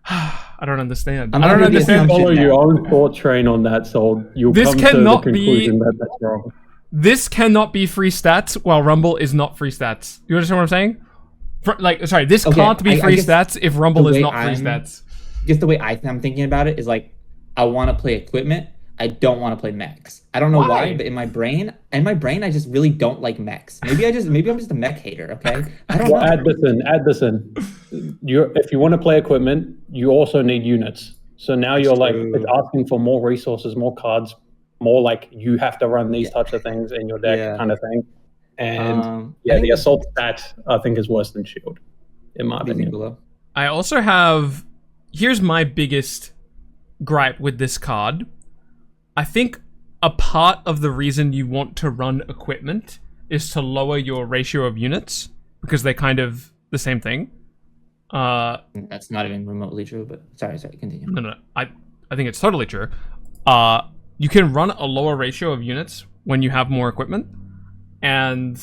[SPEAKER 1] I don't understand.
[SPEAKER 2] I'm
[SPEAKER 1] I don't
[SPEAKER 2] not gonna
[SPEAKER 1] understand.
[SPEAKER 2] assume-
[SPEAKER 3] Follow
[SPEAKER 2] now.
[SPEAKER 3] your own thought train on that, so you'll
[SPEAKER 1] This
[SPEAKER 3] come to the
[SPEAKER 1] cannot be-
[SPEAKER 3] conclusion that that's wrong.
[SPEAKER 1] This cannot be free stats, while Rumble is not free stats. You understand what I'm saying? Sorry, this
[SPEAKER 2] Okay,
[SPEAKER 1] can't be
[SPEAKER 2] I
[SPEAKER 1] free
[SPEAKER 2] guess
[SPEAKER 1] stats if Rumble
[SPEAKER 2] the
[SPEAKER 1] is
[SPEAKER 2] way
[SPEAKER 1] not free
[SPEAKER 2] I'm-
[SPEAKER 1] stats.
[SPEAKER 2] Just the way I'm thinking about it is like, I want to play equipment. I don't want to play mechs. I don't know
[SPEAKER 1] Why?
[SPEAKER 2] why, but in my brain, I just really don't like mechs. Maybe I'm just a mech hater. Okay, I don't
[SPEAKER 3] Well,
[SPEAKER 2] know.
[SPEAKER 3] add this in. If you want to play equipment, you also need units. So now
[SPEAKER 2] That's
[SPEAKER 3] you're like,
[SPEAKER 2] true.
[SPEAKER 3] it's asking for more resources, more cards, more like you have to run these types of things in your deck,
[SPEAKER 2] Yeah.
[SPEAKER 3] kind of thing. And
[SPEAKER 2] I
[SPEAKER 3] yeah,
[SPEAKER 2] think
[SPEAKER 3] the
[SPEAKER 2] that's
[SPEAKER 3] assault stat I think is worse than shield, in my opinion.
[SPEAKER 2] reasonable.
[SPEAKER 1] I also have. Here's my biggest gripe with this card. I think a part of the reason you want to run equipment is to lower your ratio of units because they're kind of the same thing.
[SPEAKER 2] That's not even remotely true. But sorry, continue.
[SPEAKER 1] No. I think it's totally true. You can run a lower ratio of units when you have more equipment, and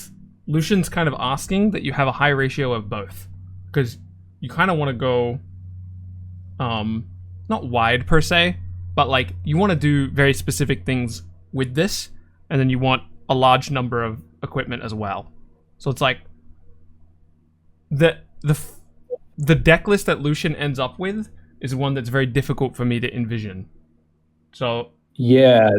[SPEAKER 1] Lucian's kind of asking that you have a high ratio of both because you kind of want to go, not wide per se, but like you want to do very specific things with this, and then you want a large number of equipment as well. So it's like the deck list that Lucian ends up with is one that's very difficult for me to envision. So
[SPEAKER 3] Yeah,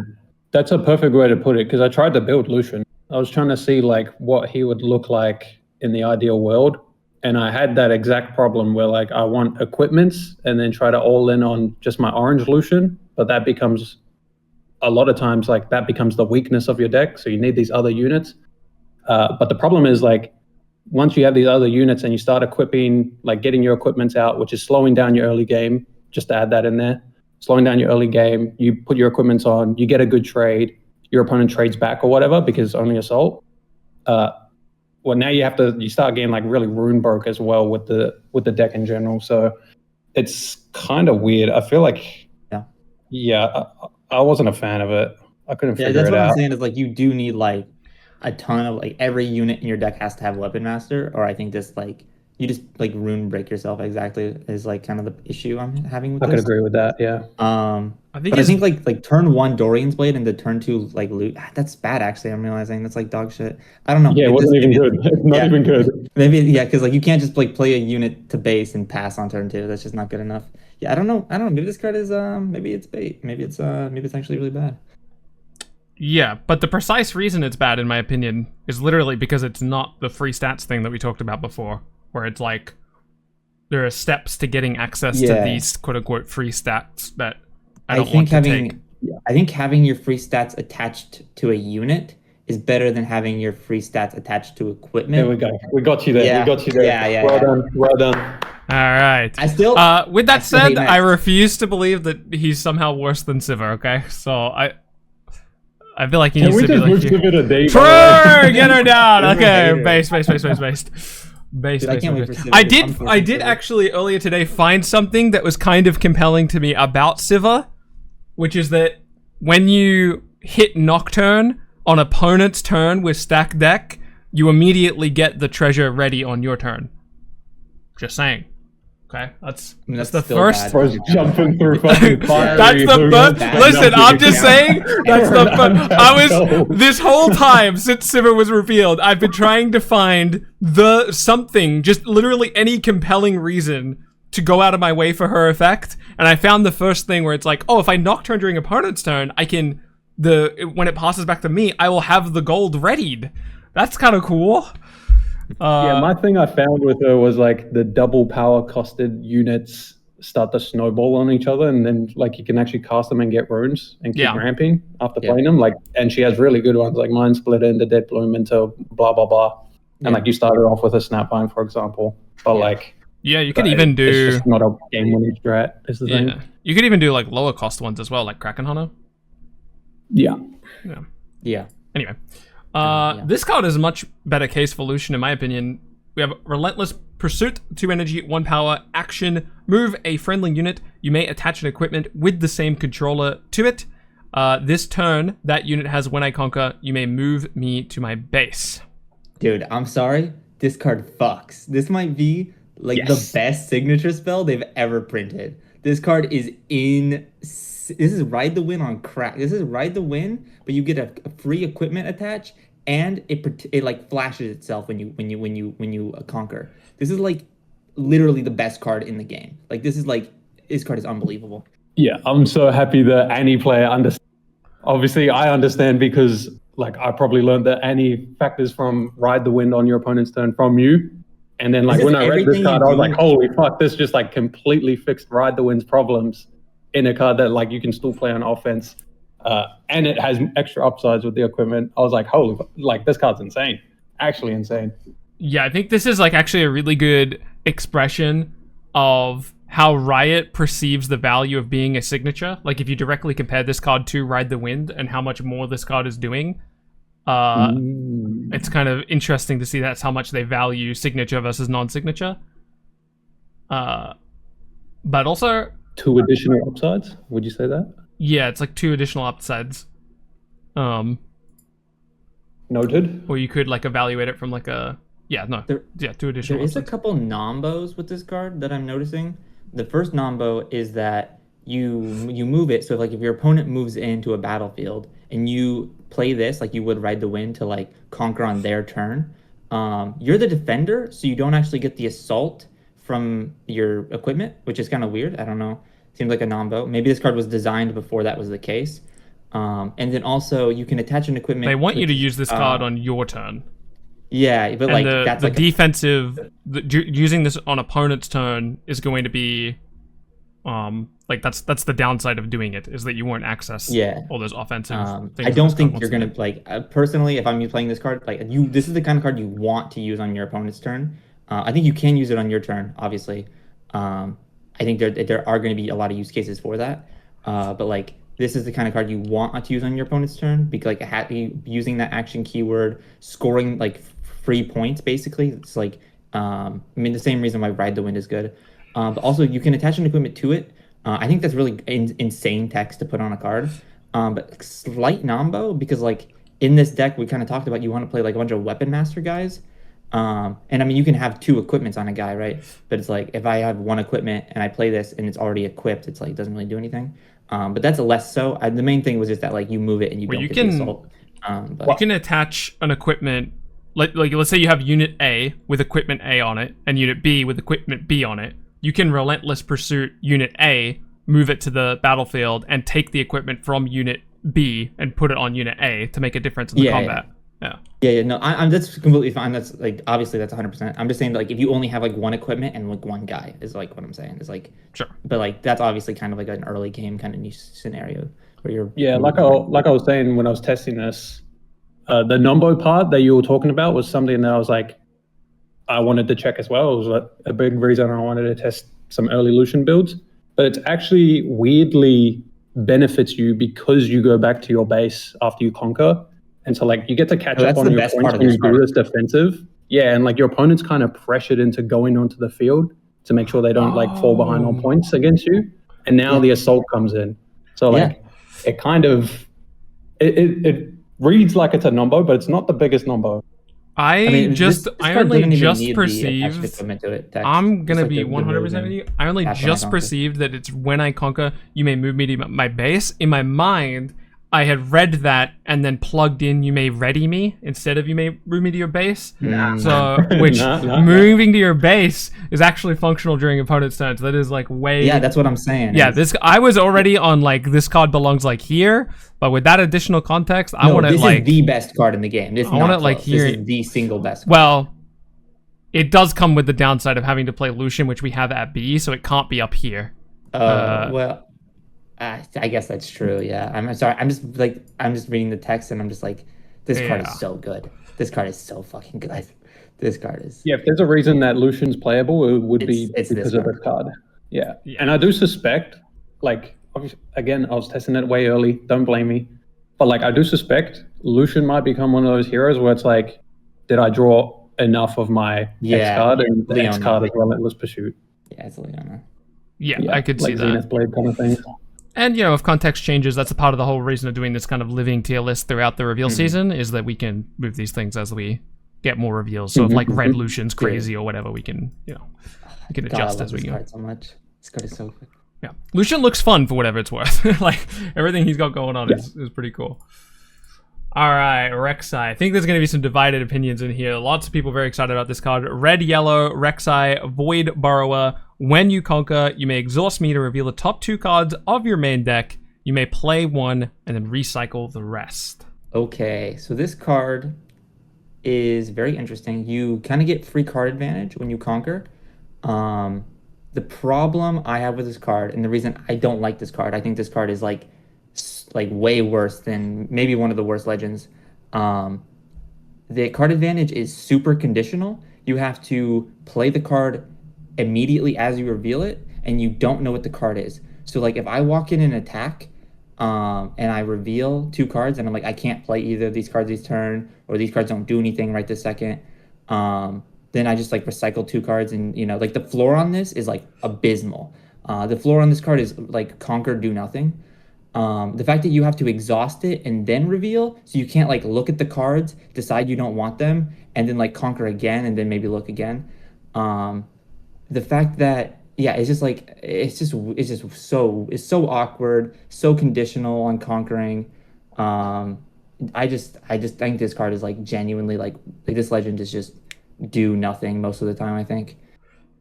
[SPEAKER 3] that's a perfect way to put it, because I tried to build Lucian. I was trying to see like what he would look like in the ideal world, and I had that exact problem where like I want equipments and then try to all in on just my orange Lucian, but that becomes a lot of times like that becomes the weakness of your deck, so you need these other units. But the problem is like once you have these other units and you start equipping, like getting your equipments out, which is slowing down your early game, just to add that in there, slowing down your early game, you put your equipments on, you get a good trade, your opponent trades back or whatever because only assault. Well, now you start getting like really rune broke as well with the deck in general. So it's kind of weird. I feel like, I wasn't a fan of it. I couldn't figure
[SPEAKER 2] that's
[SPEAKER 3] it
[SPEAKER 2] what
[SPEAKER 3] out.
[SPEAKER 2] I'm saying is like you do need like a ton of like every unit in your deck has to have Weapon Master, or I think this like you just like rune break yourself exactly is like kind of the issue I'm having with
[SPEAKER 3] I
[SPEAKER 2] this.
[SPEAKER 3] could agree with that. Yeah.
[SPEAKER 1] I think
[SPEAKER 2] I think like turn 1 Dorian's Blade and the turn 2 like loot. That's bad actually. I'm realizing that's like dog shit. I don't know.
[SPEAKER 3] Yeah, it wasn't even good. Not even good.
[SPEAKER 2] Maybe because like you can't just like play a unit to base and pass on turn 2. That's just not good enough. Yeah, I don't know. Maybe this card is maybe it's bait. Maybe it's actually really bad.
[SPEAKER 1] Yeah, but the precise reason it's bad, in my opinion, is literally because it's not the free stats thing that we talked about before, where it's like there are steps to getting access to these quote-unquote free stats that I don't want to take.
[SPEAKER 2] I think having your free stats attached to a unit is better than having your free stats attached to equipment.
[SPEAKER 3] There we go. We got you there.
[SPEAKER 2] Yeah.
[SPEAKER 3] We got you there.
[SPEAKER 2] Yeah.
[SPEAKER 3] Well done. Well done.
[SPEAKER 1] All right.
[SPEAKER 2] I still.
[SPEAKER 1] With that
[SPEAKER 2] still hate
[SPEAKER 1] said,
[SPEAKER 2] Max.
[SPEAKER 1] I refuse to believe that he's somehow worse than Sivir. Okay, so I feel like he
[SPEAKER 3] Can
[SPEAKER 1] needs
[SPEAKER 3] we
[SPEAKER 1] to be
[SPEAKER 3] just move
[SPEAKER 1] like.
[SPEAKER 3] to a bit of D?
[SPEAKER 1] True, get her down.
[SPEAKER 2] Sivir
[SPEAKER 1] Okay,
[SPEAKER 2] hater.
[SPEAKER 1] based.
[SPEAKER 2] I can't wait for Sivir
[SPEAKER 1] I
[SPEAKER 2] to
[SPEAKER 1] did.
[SPEAKER 2] come for
[SPEAKER 1] I did
[SPEAKER 2] Sivir.
[SPEAKER 1] actually earlier today find something that was kind of compelling to me about Sivir, which is that when you hit Nocturne on opponent's turn with stacked deck, you immediately get the treasure ready on your turn. Just saying. Okay, that's the
[SPEAKER 2] still
[SPEAKER 1] first.
[SPEAKER 2] bad.
[SPEAKER 3] Bro's jumping through fucking fire.
[SPEAKER 1] That's the first.
[SPEAKER 2] Bad.
[SPEAKER 1] Listen, I'm just
[SPEAKER 2] Yeah.
[SPEAKER 1] saying. That's the first. I
[SPEAKER 3] No.
[SPEAKER 1] was this whole time since Sivir was revealed. I've been trying to find the something, just literally any compelling reason to go out of my way for her effect, and I found the first thing where it's like, oh, if I Nocturne during opponent's turn, I can when it passes back to me, I will have the gold readied. That's kind of cool.
[SPEAKER 3] Yeah, my thing I found with her was like the double power costed units start to snowball on each other, and then like you can actually cast them and get runes and keep ramping after playing them. Like, and she has really good ones like Mind Splitter into Dead Bloom into blah blah blah, and like you started off with a Snapvine, for example. But like,
[SPEAKER 1] you could even do.
[SPEAKER 3] It's just not a game winning strat. Is the thing.
[SPEAKER 1] You could even do like lower cost ones as well, like Kraken Hunter.
[SPEAKER 3] Yeah.
[SPEAKER 1] Anyway, this card is a much better case for Lucian, in my opinion. We have Relentless Pursuit, 2 energy, 1 power, action, move a friendly unit you may attach an equipment with the same controller to it. This turn, that unit has when I conquer, you may move me to my base.
[SPEAKER 2] Dude, I'm sorry. This card fucks. This might be like the best signature spell they've ever printed. This card is this is Ride the Wind on crack. This is Ride the Wind, but you get a free equipment attach, and it like flashes itself when you conquer. This is like literally the best card in the game. Like this card is unbelievable.
[SPEAKER 3] Yeah, I'm so happy that any player understands. Obviously, I understand because like I probably learned the any factors from Ride the Wind on your opponent's turn from you. And then like when I read this card, I was like, holy fuck, this just like completely fixed Ride the Wind's problems in a card that like you can still play on offense. And it has extra upsides with the equipment. I was like, holy, like this card's insane. Actually insane.
[SPEAKER 1] Yeah, I think this is like actually a really good expression of how Riot perceives the value of being a signature. Like if you directly compare this card to Ride the Wind and how much more this card is doing, it's kind of interesting to see that's how much they value signature versus non-signature. But also
[SPEAKER 3] 2 additional upsides. Would you say that?
[SPEAKER 1] Yeah, it's like 2 additional upsides.
[SPEAKER 3] Noted.
[SPEAKER 1] Or you could like evaluate it from like a 2 additional.
[SPEAKER 2] There is a
[SPEAKER 1] upsides.
[SPEAKER 2] couple nombos with this card that I'm noticing. The first nombo is that you move it, so if your opponent moves into a battlefield and you play this like you would Ride the Wind to like conquer on their turn, you're the defender, so you don't actually get the assault from your equipment, which is kind of weird. I don't know. Seems like a nombo. Maybe this card was designed before that was the case. And then also you can attach an equipment.
[SPEAKER 1] They want you to use this card on your turn.
[SPEAKER 2] Yeah, but like that's
[SPEAKER 1] the defensive. Using this on opponent's turn is going to be, like that's the downside of doing it, is that you won't access all those offensive things.
[SPEAKER 2] I don't think you're gonna like personally. If I'm playing this card, like this is the kind of card you want to use on your opponent's turn. I think you can use it on your turn, obviously. I think there are going to be a lot of use cases for that, but like this is the kind of card you want to use on your opponent's turn because like using that action keyword, scoring like free points basically. It's like the same reason why Ride the Wind is good, but also you can attach an equipment to it. I think that's really insane text to put on a card, but slight nombo because like in this deck we kind of talked about you want to play like a bunch of weapon master guys. And I mean, you can have 2 equipments on a guy, right? But it's like, if I have 1 equipment and I play this and it's already equipped, it's like, it doesn't really do anything. But that's a less so. The main thing was just that, like, you move it and you don't get the assault. But
[SPEAKER 1] you can attach an equipment, like let's say you have Unit A with equipment A on it and Unit B with equipment B on it. You can Relentless Pursuit Unit A, move it to the battlefield, and take the equipment from Unit B and put it on Unit A to make a difference in the combat.
[SPEAKER 2] Yeah. No, I'm that's completely fine. That's like obviously that's 100%. I'm just saying like if you only have like 1 equipment and like 1 guy is like what I'm saying is like
[SPEAKER 1] sure.
[SPEAKER 2] But like that's obviously kind of like an early game kind of niche scenario where you're
[SPEAKER 3] like I was saying when I was testing this, the nombo part that you were talking about was something that I was like I wanted to check as well. It was like a big reason I wanted to test some early Lucian builds, but it's actually weirdly benefits you because you go back to your base after you conquer. And so, like, you get to catch up on your points when you do this defensive. Yeah, and, like, your opponent's kind of pressured into going onto the field to make sure they don't, like, fall behind on points against you. And now the assault comes in. So, like, it kind of... It reads like it's a nombo, but it's not the biggest nombo.
[SPEAKER 1] I only just perceived... I'm going to be 100% with you. I only just perceived that it's when I conquer, you may move me to my base. In my mind... I had read that and then plugged in you may ready me instead of you may move me to your base. Moving to your base is actually functional during opponent's turns. That is like way...
[SPEAKER 2] Yeah, that's what I'm saying.
[SPEAKER 1] Yeah, I was already on like this card belongs like here, but with that additional context, I want it like...
[SPEAKER 2] This is the best card in the game.
[SPEAKER 1] I want it like here.
[SPEAKER 2] This is the single best card.
[SPEAKER 1] Well, it does come with the downside of having to play Lucian, which we have at B, so it can't be up here.
[SPEAKER 2] I guess that's true. Yeah, I'm sorry. I'm just reading the text and I'm just like, this card is so good. This card is so fucking good. This card is.
[SPEAKER 3] Yeah, if there's a reason that Lucian's playable, it would be because of this card. Yeah, and I do suspect, like, obviously, again, I was testing it way early. Don't blame me, but like, I do suspect Lucian might become one of those heroes where it's like, did I draw enough of my X card, and the X card is Relentless Pursuit.
[SPEAKER 2] Yeah, it's Leona.
[SPEAKER 1] Yeah, I could see
[SPEAKER 3] like
[SPEAKER 1] that.
[SPEAKER 3] Zenith Blade kind of thing.
[SPEAKER 1] And, you know, if context changes, that's a part of the whole reason of doing this kind of living tier list throughout the reveal season, is that we can move these things as we get more reveals. So if, like, Red Lucian's crazy or whatever, we can, you know, we can adjust as we go.
[SPEAKER 2] So much. This card is so good.
[SPEAKER 1] Yeah. Lucian looks fun for whatever it's worth. Like, everything he's got going on is pretty cool. All right, Rek'Sai. I think there's going to be some divided opinions in here. Lots of people very excited about this card. Red, yellow, Rek'Sai, Void Borrower. When you conquer, you may exhaust me to reveal the top 2 cards of your main deck. You may play 1 and then recycle the rest.
[SPEAKER 2] Okay, so this card is very interesting. You kind of get free card advantage when you conquer. The problem I have with this card, and the reason I don't like this card, I think this card is like way worse than maybe one of the worst legends. The card advantage is super conditional. You have to play the card immediately as you reveal it, and you don't know what the card is. So like if I walk in an attack and I reveal 2 cards and I'm like, I can't play either of these cards this turn, or these cards don't do anything right this second, then I just like recycle 2 cards, and you know, like the floor on this is like abysmal. The floor on this card is like conquer, do nothing. The fact that you have to exhaust it and then reveal, so you can't like look at the cards, decide you don't want them, and then like conquer again and then maybe look again. The fact that it's just like it's so awkward, so conditional on conquering. I just think this card is like genuinely like this legend is just do nothing most of the time, I think.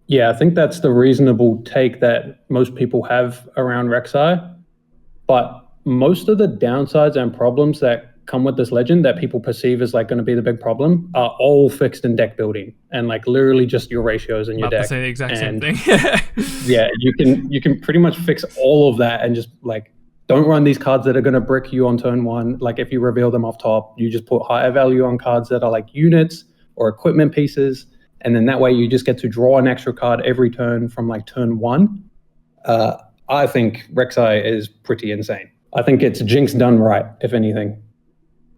[SPEAKER 3] Yeah, I think that's the reasonable take that most people have around Rek'Sai. But most of the downsides and problems that come with this legend that people perceive as like going to be the big problem are all fixed in deck building, and like literally just your ratios in your deck.
[SPEAKER 1] Say the exact same thing.
[SPEAKER 3] Yeah, you can pretty much fix all of that, and just like don't run these cards that are going to brick you on turn 1. Like if you reveal them off top, you just put higher value on cards that are like units or equipment pieces, and then that way you just get to draw an extra card every turn from like turn 1. I think Rek'Sai is pretty insane. I think it's Jinx done right, if anything.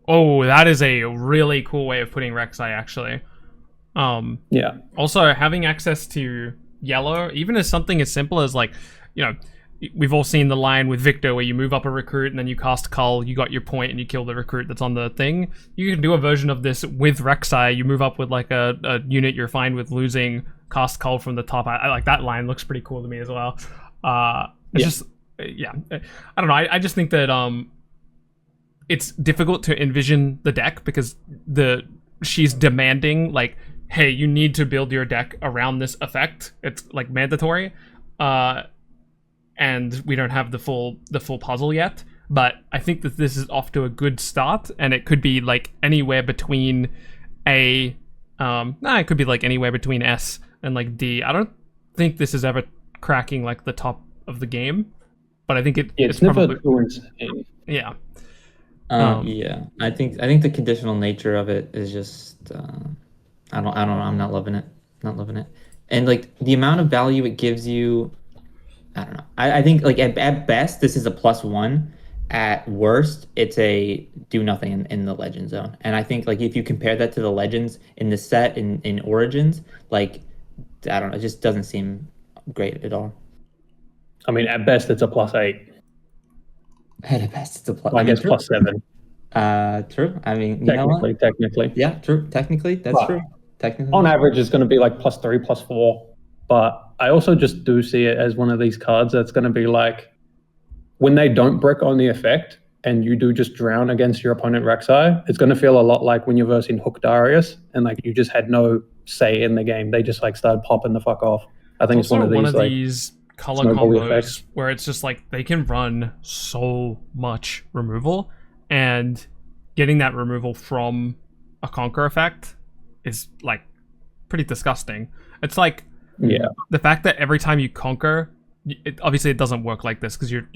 [SPEAKER 1] Oh, that is a really cool way of putting Rek'Sai, actually.
[SPEAKER 3] Yeah.
[SPEAKER 1] Also, having access to yellow, even as something as simple as like, you know, we've all seen the line with Victor where you move up a recruit and then you cast Cull, you got your point and you kill the recruit that's on the thing. You can do a version of this with Rek'Sai. You move up with like a unit you're fine with losing, cast Cull from the top. I like that line, looks pretty cool to me as well. Just, yeah, I don't know. I just think that it's difficult to envision the deck because she's demanding like, hey, you need to build your deck around this effect. It's like mandatory, and we don't have the full puzzle yet. But I think that this is off to a good start, and it could be like anywhere between it could be like anywhere between S and like D. I don't think this is ever cracking like the top of the game, but I think it's
[SPEAKER 3] never
[SPEAKER 1] probably
[SPEAKER 3] too insane.
[SPEAKER 1] Yeah.
[SPEAKER 2] Yeah, I think the conditional nature of it is just I don't know. I'm not loving it. Not loving it. And like the amount of value it gives you, I don't know. I think like at best this is a +1. At worst, it's a do nothing in the legend zone. And I think like if you compare that to the legends in the set in Origins, like I don't know, it just doesn't seem great at all.
[SPEAKER 3] I mean, at best it's a +8.
[SPEAKER 2] At best, it's a plus.
[SPEAKER 3] I guess +7.
[SPEAKER 2] True. I mean,
[SPEAKER 3] technically.
[SPEAKER 2] Yeah, true. Technically, that's true. Technically,
[SPEAKER 3] on average, it's going to be like +3, +4. But I also just do see it as one of these cards that's going to be like, when they don't brick on the effect and you do just drown against your opponent Rek'Sai, it's going to feel a lot like when you're versing Hook Darius and like you just had no say in the game. They just like started popping the fuck off. I think it's one of these
[SPEAKER 1] color combos effects where it's just like they can run so much removal, and getting that removal from a conquer effect is like pretty disgusting. It's like the fact that every time you conquer, obviously it doesn't work like this because you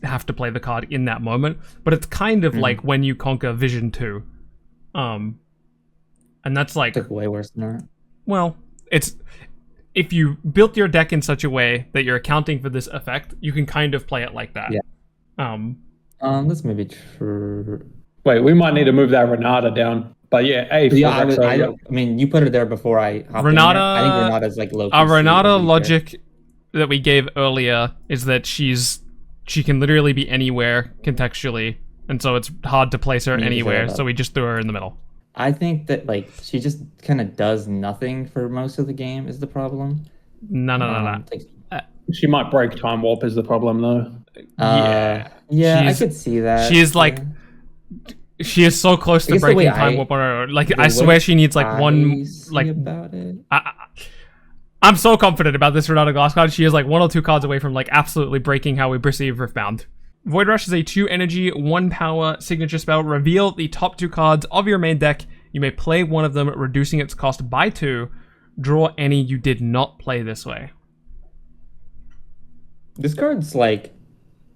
[SPEAKER 1] have to play the card in that moment, but it's kind of like when you conquer Vision 2, and that's like
[SPEAKER 2] way worse than that.
[SPEAKER 1] Well, it's if you built your deck in such a way that you're accounting for this effect, you can kind of play it like that.
[SPEAKER 2] Yeah. That's maybe true.
[SPEAKER 3] Wait, we might need to move that Renata down. But yeah,
[SPEAKER 2] I mean, you put her there before I hopped
[SPEAKER 1] Renata,
[SPEAKER 2] in there. I think Renata's like low.
[SPEAKER 1] Renata logic that we gave earlier is that she can literally be anywhere contextually, and so it's hard to place her anywhere. So we just threw her in the middle.
[SPEAKER 2] I think that like she just kind of does nothing for most of the game is the problem.
[SPEAKER 1] No.
[SPEAKER 2] Like,
[SPEAKER 3] She might break time warp is the problem though.
[SPEAKER 2] yeah, I could see that.
[SPEAKER 1] She is like, she is so close to breaking time warp on her own. Like, I swear she needs like one, like,
[SPEAKER 2] about it.
[SPEAKER 1] I'm so confident about this Renata Glass card. She is like 1 or 2 cards away from like absolutely breaking how we perceive Riftbound. Void Rush is a 2 energy, 1 power signature spell. Reveal the top 2 cards of your main deck. You may play one of them, reducing its cost by 2. Draw any you did not play this way.
[SPEAKER 2] This card's like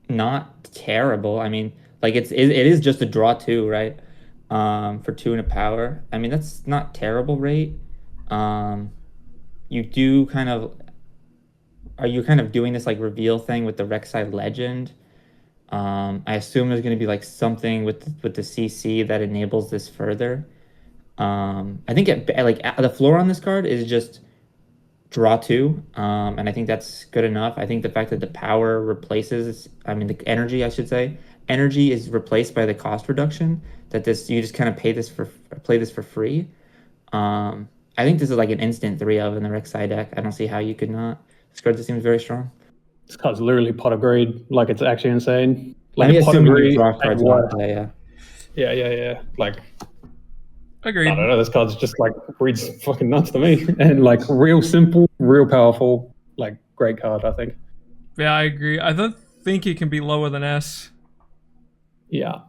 [SPEAKER 2] not terrible. I mean, like it is just a draw 2, right? For 2 and a power. I mean, that's not terrible rate. You do kind of, are you kind of doing this like reveal thing with the Rek'Sai Legend? I assume there's going to be like something with the CC that enables this further. I think the floor on this card is just draw 2, and I think that's good enough. I think the fact that the power replaces, I mean the energy, I should say, energy is replaced by the cost reduction. That you just kind of play this for free. I think this is like an instant 3 of in the Rek'Sai deck. I don't see how you could not. This card just seems very strong.
[SPEAKER 3] This card's literally pot of greed. Like, it's actually insane. Like,
[SPEAKER 2] I mean,
[SPEAKER 3] pot of greed.
[SPEAKER 2] Yeah.
[SPEAKER 3] Yeah. Like,
[SPEAKER 1] Agreed.
[SPEAKER 3] I don't know. This card's just like breeds fucking nuts to me. And like, real simple, real powerful. Like, great card, I think.
[SPEAKER 1] Yeah, I agree. I don't think it can be lower than S.
[SPEAKER 3] Yeah.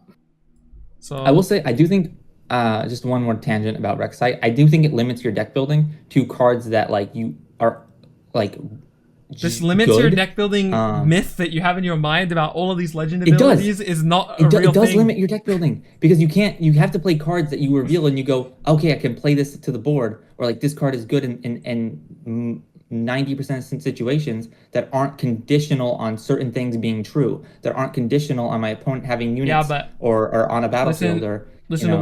[SPEAKER 2] So I will say, I do think, just one more tangent about Rek'Sai. I do think it limits your deck building to cards that like you are like.
[SPEAKER 1] This limits your deck building myth that you have in your mind about all of these legend abilities is not a real thing.
[SPEAKER 2] It does limit your deck building because you have to play cards that you reveal and you go, okay, I can play this to the board, or like this card is good in 90% of situations that aren't conditional on certain things being true, that aren't conditional on my opponent having units or on a battlefield. Listen to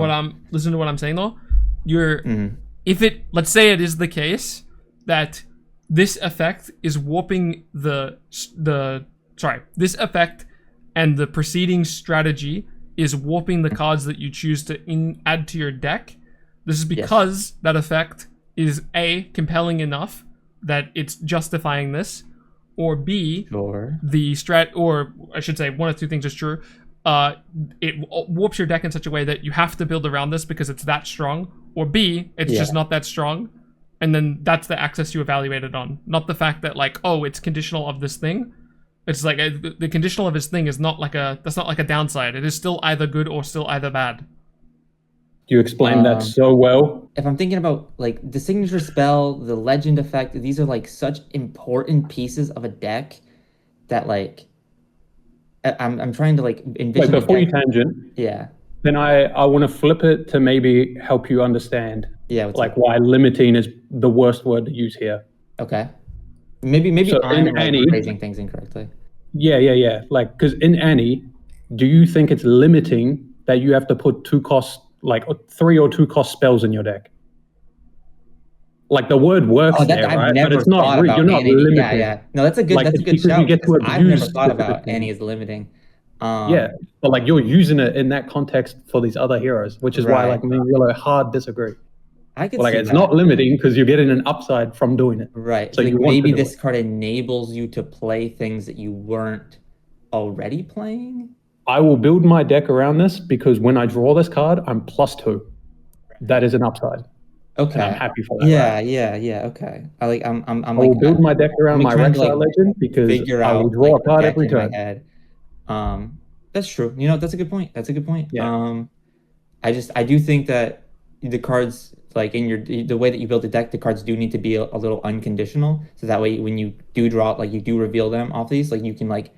[SPEAKER 1] what I'm saying though. If it, let's say it is the case that this effect is warping this effect and the preceding strategy is warping the cards that you choose to add to your deck. This is because that effect is A, compelling enough that it's justifying this, or B, or I should say one of 2 things is true. It warps your deck in such a way that you have to build around this because it's that strong, or B, it's just not that strong. And then that's the access you evaluate it on, not the fact that like, oh, it's conditional of this thing. It's like the conditional of this thing is not like that's not like a downside. It is still either good or still either bad.
[SPEAKER 3] You explained that so well.
[SPEAKER 2] If I'm thinking about like the signature spell, the legend effect, these are like such important pieces of a deck that like I'm trying to like envision.
[SPEAKER 3] Wait, before you tangent, then I want to flip it to maybe help you understand. Like why limiting is the worst word to use here.
[SPEAKER 2] Okay. Maybe
[SPEAKER 3] so
[SPEAKER 2] I'm like phrasing things incorrectly.
[SPEAKER 3] Yeah. Like, because in Annie, do you think it's limiting that you have to put 2 cost, like 3 or 2 cost spells in your deck? Like the word works there, right? But it's not. You're not limiting.
[SPEAKER 2] Yeah. No, that's a good. That's a good shout. I've never thought about Annie as limiting.
[SPEAKER 3] But like you're using it in that context for these other heroes, which is why like me and Yellow hard disagree.
[SPEAKER 2] I could
[SPEAKER 3] like
[SPEAKER 2] see
[SPEAKER 3] it's
[SPEAKER 2] that.
[SPEAKER 3] Not limiting because you're getting an upside from doing it.
[SPEAKER 2] Right.
[SPEAKER 3] So
[SPEAKER 2] like maybe this card enables you to play things that you weren't already playing.
[SPEAKER 3] I will build my deck around this because when I draw this card, I'm +2. That is an upside.
[SPEAKER 2] Okay.
[SPEAKER 3] And I'm happy for that.
[SPEAKER 2] Yeah. Okay. I
[SPEAKER 3] will build my deck around my Rek'Sai Legend because I will draw a card every turn.
[SPEAKER 2] That's true. You know, that's a good point.
[SPEAKER 3] Yeah.
[SPEAKER 2] I do think that the cards, like in the way that you build the deck, the cards do need to be a little unconditional. So that way, when you do draw, like you do reveal them off these, like you can like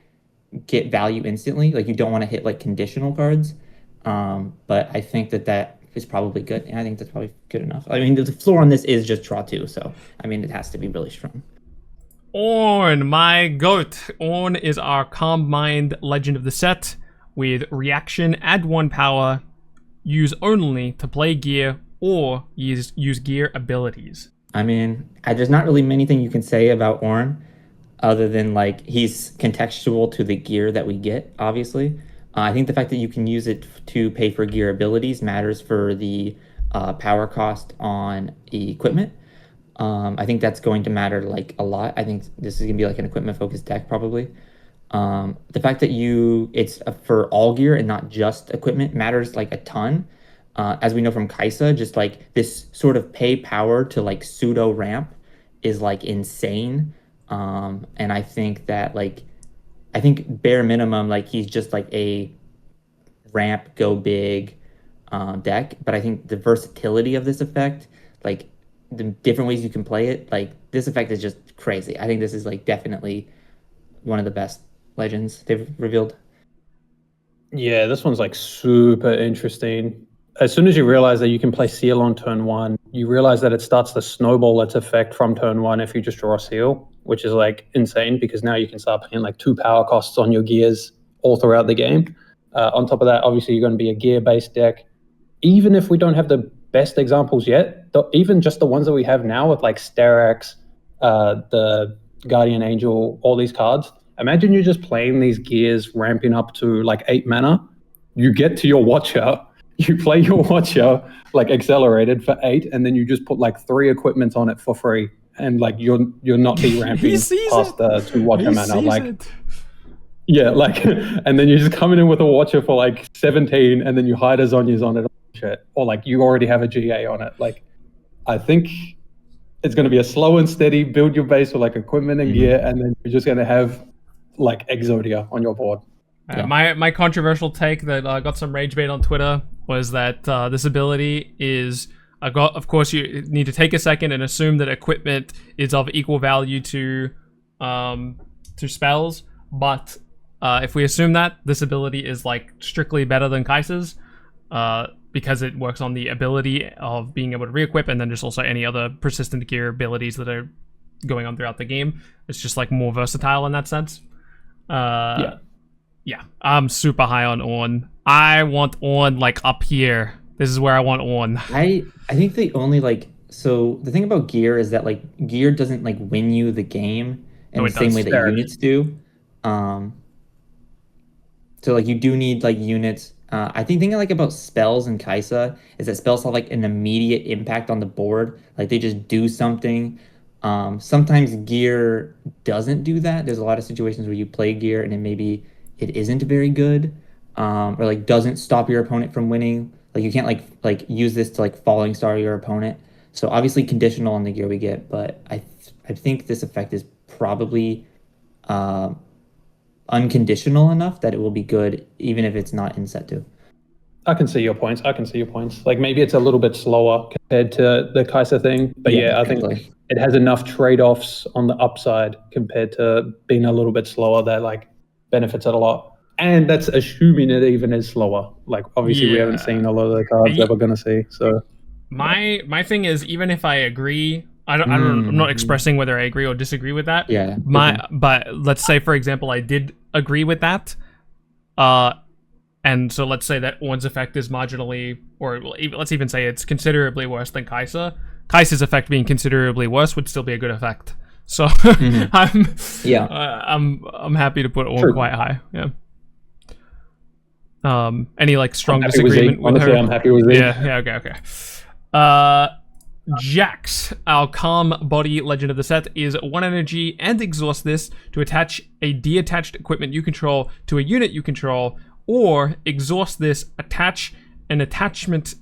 [SPEAKER 2] get value instantly. Like you don't want to hit like conditional cards. But I think that is probably good. And I think that's probably good enough. I mean, the floor on this is just draw 2. So, I mean, it has to be really strong.
[SPEAKER 1] Ornn, my goat. Ornn is our Calm Mind legend of the set with reaction, add 1 power, use only to play gear or use gear abilities.
[SPEAKER 2] I mean, there's not really anything you can say about Ornn. other than like he's contextual to the gear that we get, obviously. I think the fact that you can use it to pay for gear abilities matters for the power cost on equipment. I think that's going to matter like a lot. I think this is gonna be like an equipment focused deck probably. The fact that it's for all gear and not just equipment matters like a ton. As we know from Kaisa, just like this sort of pay power to like pseudo ramp is like insane. And I think that like I think bare minimum like he's just like a ramp go big deck. But I think the versatility of this effect, like the different ways you can play it, like this effect is just crazy. I think this is like definitely one of the best legends they've revealed.
[SPEAKER 3] Yeah, this one's like super interesting. As soon as you realize that you can play Seal on turn one, you realize that it starts to snowball its effect from turn one if you just draw Seal, which is like insane because now you can start paying like 2 power costs on your gears all throughout the game. On top of that, obviously you're going to be a gear-based deck. Even if we don't have the best examples yet, even just the ones that we have now with like Sterak's, the Guardian Angel, all these cards, imagine you're just playing these gears ramping up to like 8 mana. You get to your Watcher, you play your Watcher like accelerated for 8, and then you just put like 3 equipment on it for free, and like you're not de-ramping past the 2 Watcher mana. Like, yeah, like, and then you're just coming in with a Watcher for like 17, and then you hide a Zhonya's on it, shit, or like you already have a GA on it. Like, I think it's going to be a slow and steady build your base with like equipment and gear, and then you're just going to have like Exodia on your board.
[SPEAKER 1] Yeah. My controversial take that got some rage bait on Twitter was that this ability is of course you need to take a second and assume that equipment is of equal value to spells, but if we assume that, this ability is like strictly better than Kai'Sa's because it works on the ability of being able to re-equip, and then just also any other persistent gear abilities that are going on throughout the game. It's just like more versatile in that sense. Yeah, I'm super high on Ornn. I want Ornn like up here. This is where I want Ornn.
[SPEAKER 2] I think the only like so the thing about gear is that like gear doesn't like win you the game in the same way that units do. So like you do need like units. I think thinking like about spells in Kaisa is that spells have like an immediate impact on the board. Like they just do something. Sometimes gear doesn't do that. There's a lot of situations where you play gear and it isn't very good, or like doesn't stop your opponent from winning. Like you can't like use this to like falling star your opponent. So obviously conditional on the gear we get, but I think this effect is probably unconditional enough that it will be good even if it's not in set 2.
[SPEAKER 3] I can see your points. Like maybe it's a little bit slower compared to the Kaisa thing, but yeah, I think it has enough trade-offs on the upside compared to being a little bit slower that like benefits it a lot. And that's assuming it even is slower. Like obviously we haven't seen a lot of the cards that we're gonna see. So
[SPEAKER 1] my thing is, even if I agree, I'm not expressing whether I agree or disagree with that.
[SPEAKER 2] Yeah.
[SPEAKER 1] But let's say for example I did agree with that. And so let's say that Ornn's effect is marginally, or let's even say it's considerably worse than Kaisa. Kaisa's effect being considerably worse would still be a good effect. So I'm happy to put Ornn quite high. Yeah. Any like strong disagreement with her?
[SPEAKER 3] I'm happy with it.
[SPEAKER 1] Yeah. Okay. Jax, our calm body legend of the set, is 1 energy and exhaust this to attach a detached equipment you control to a unit you control, or exhaust this, attach an attached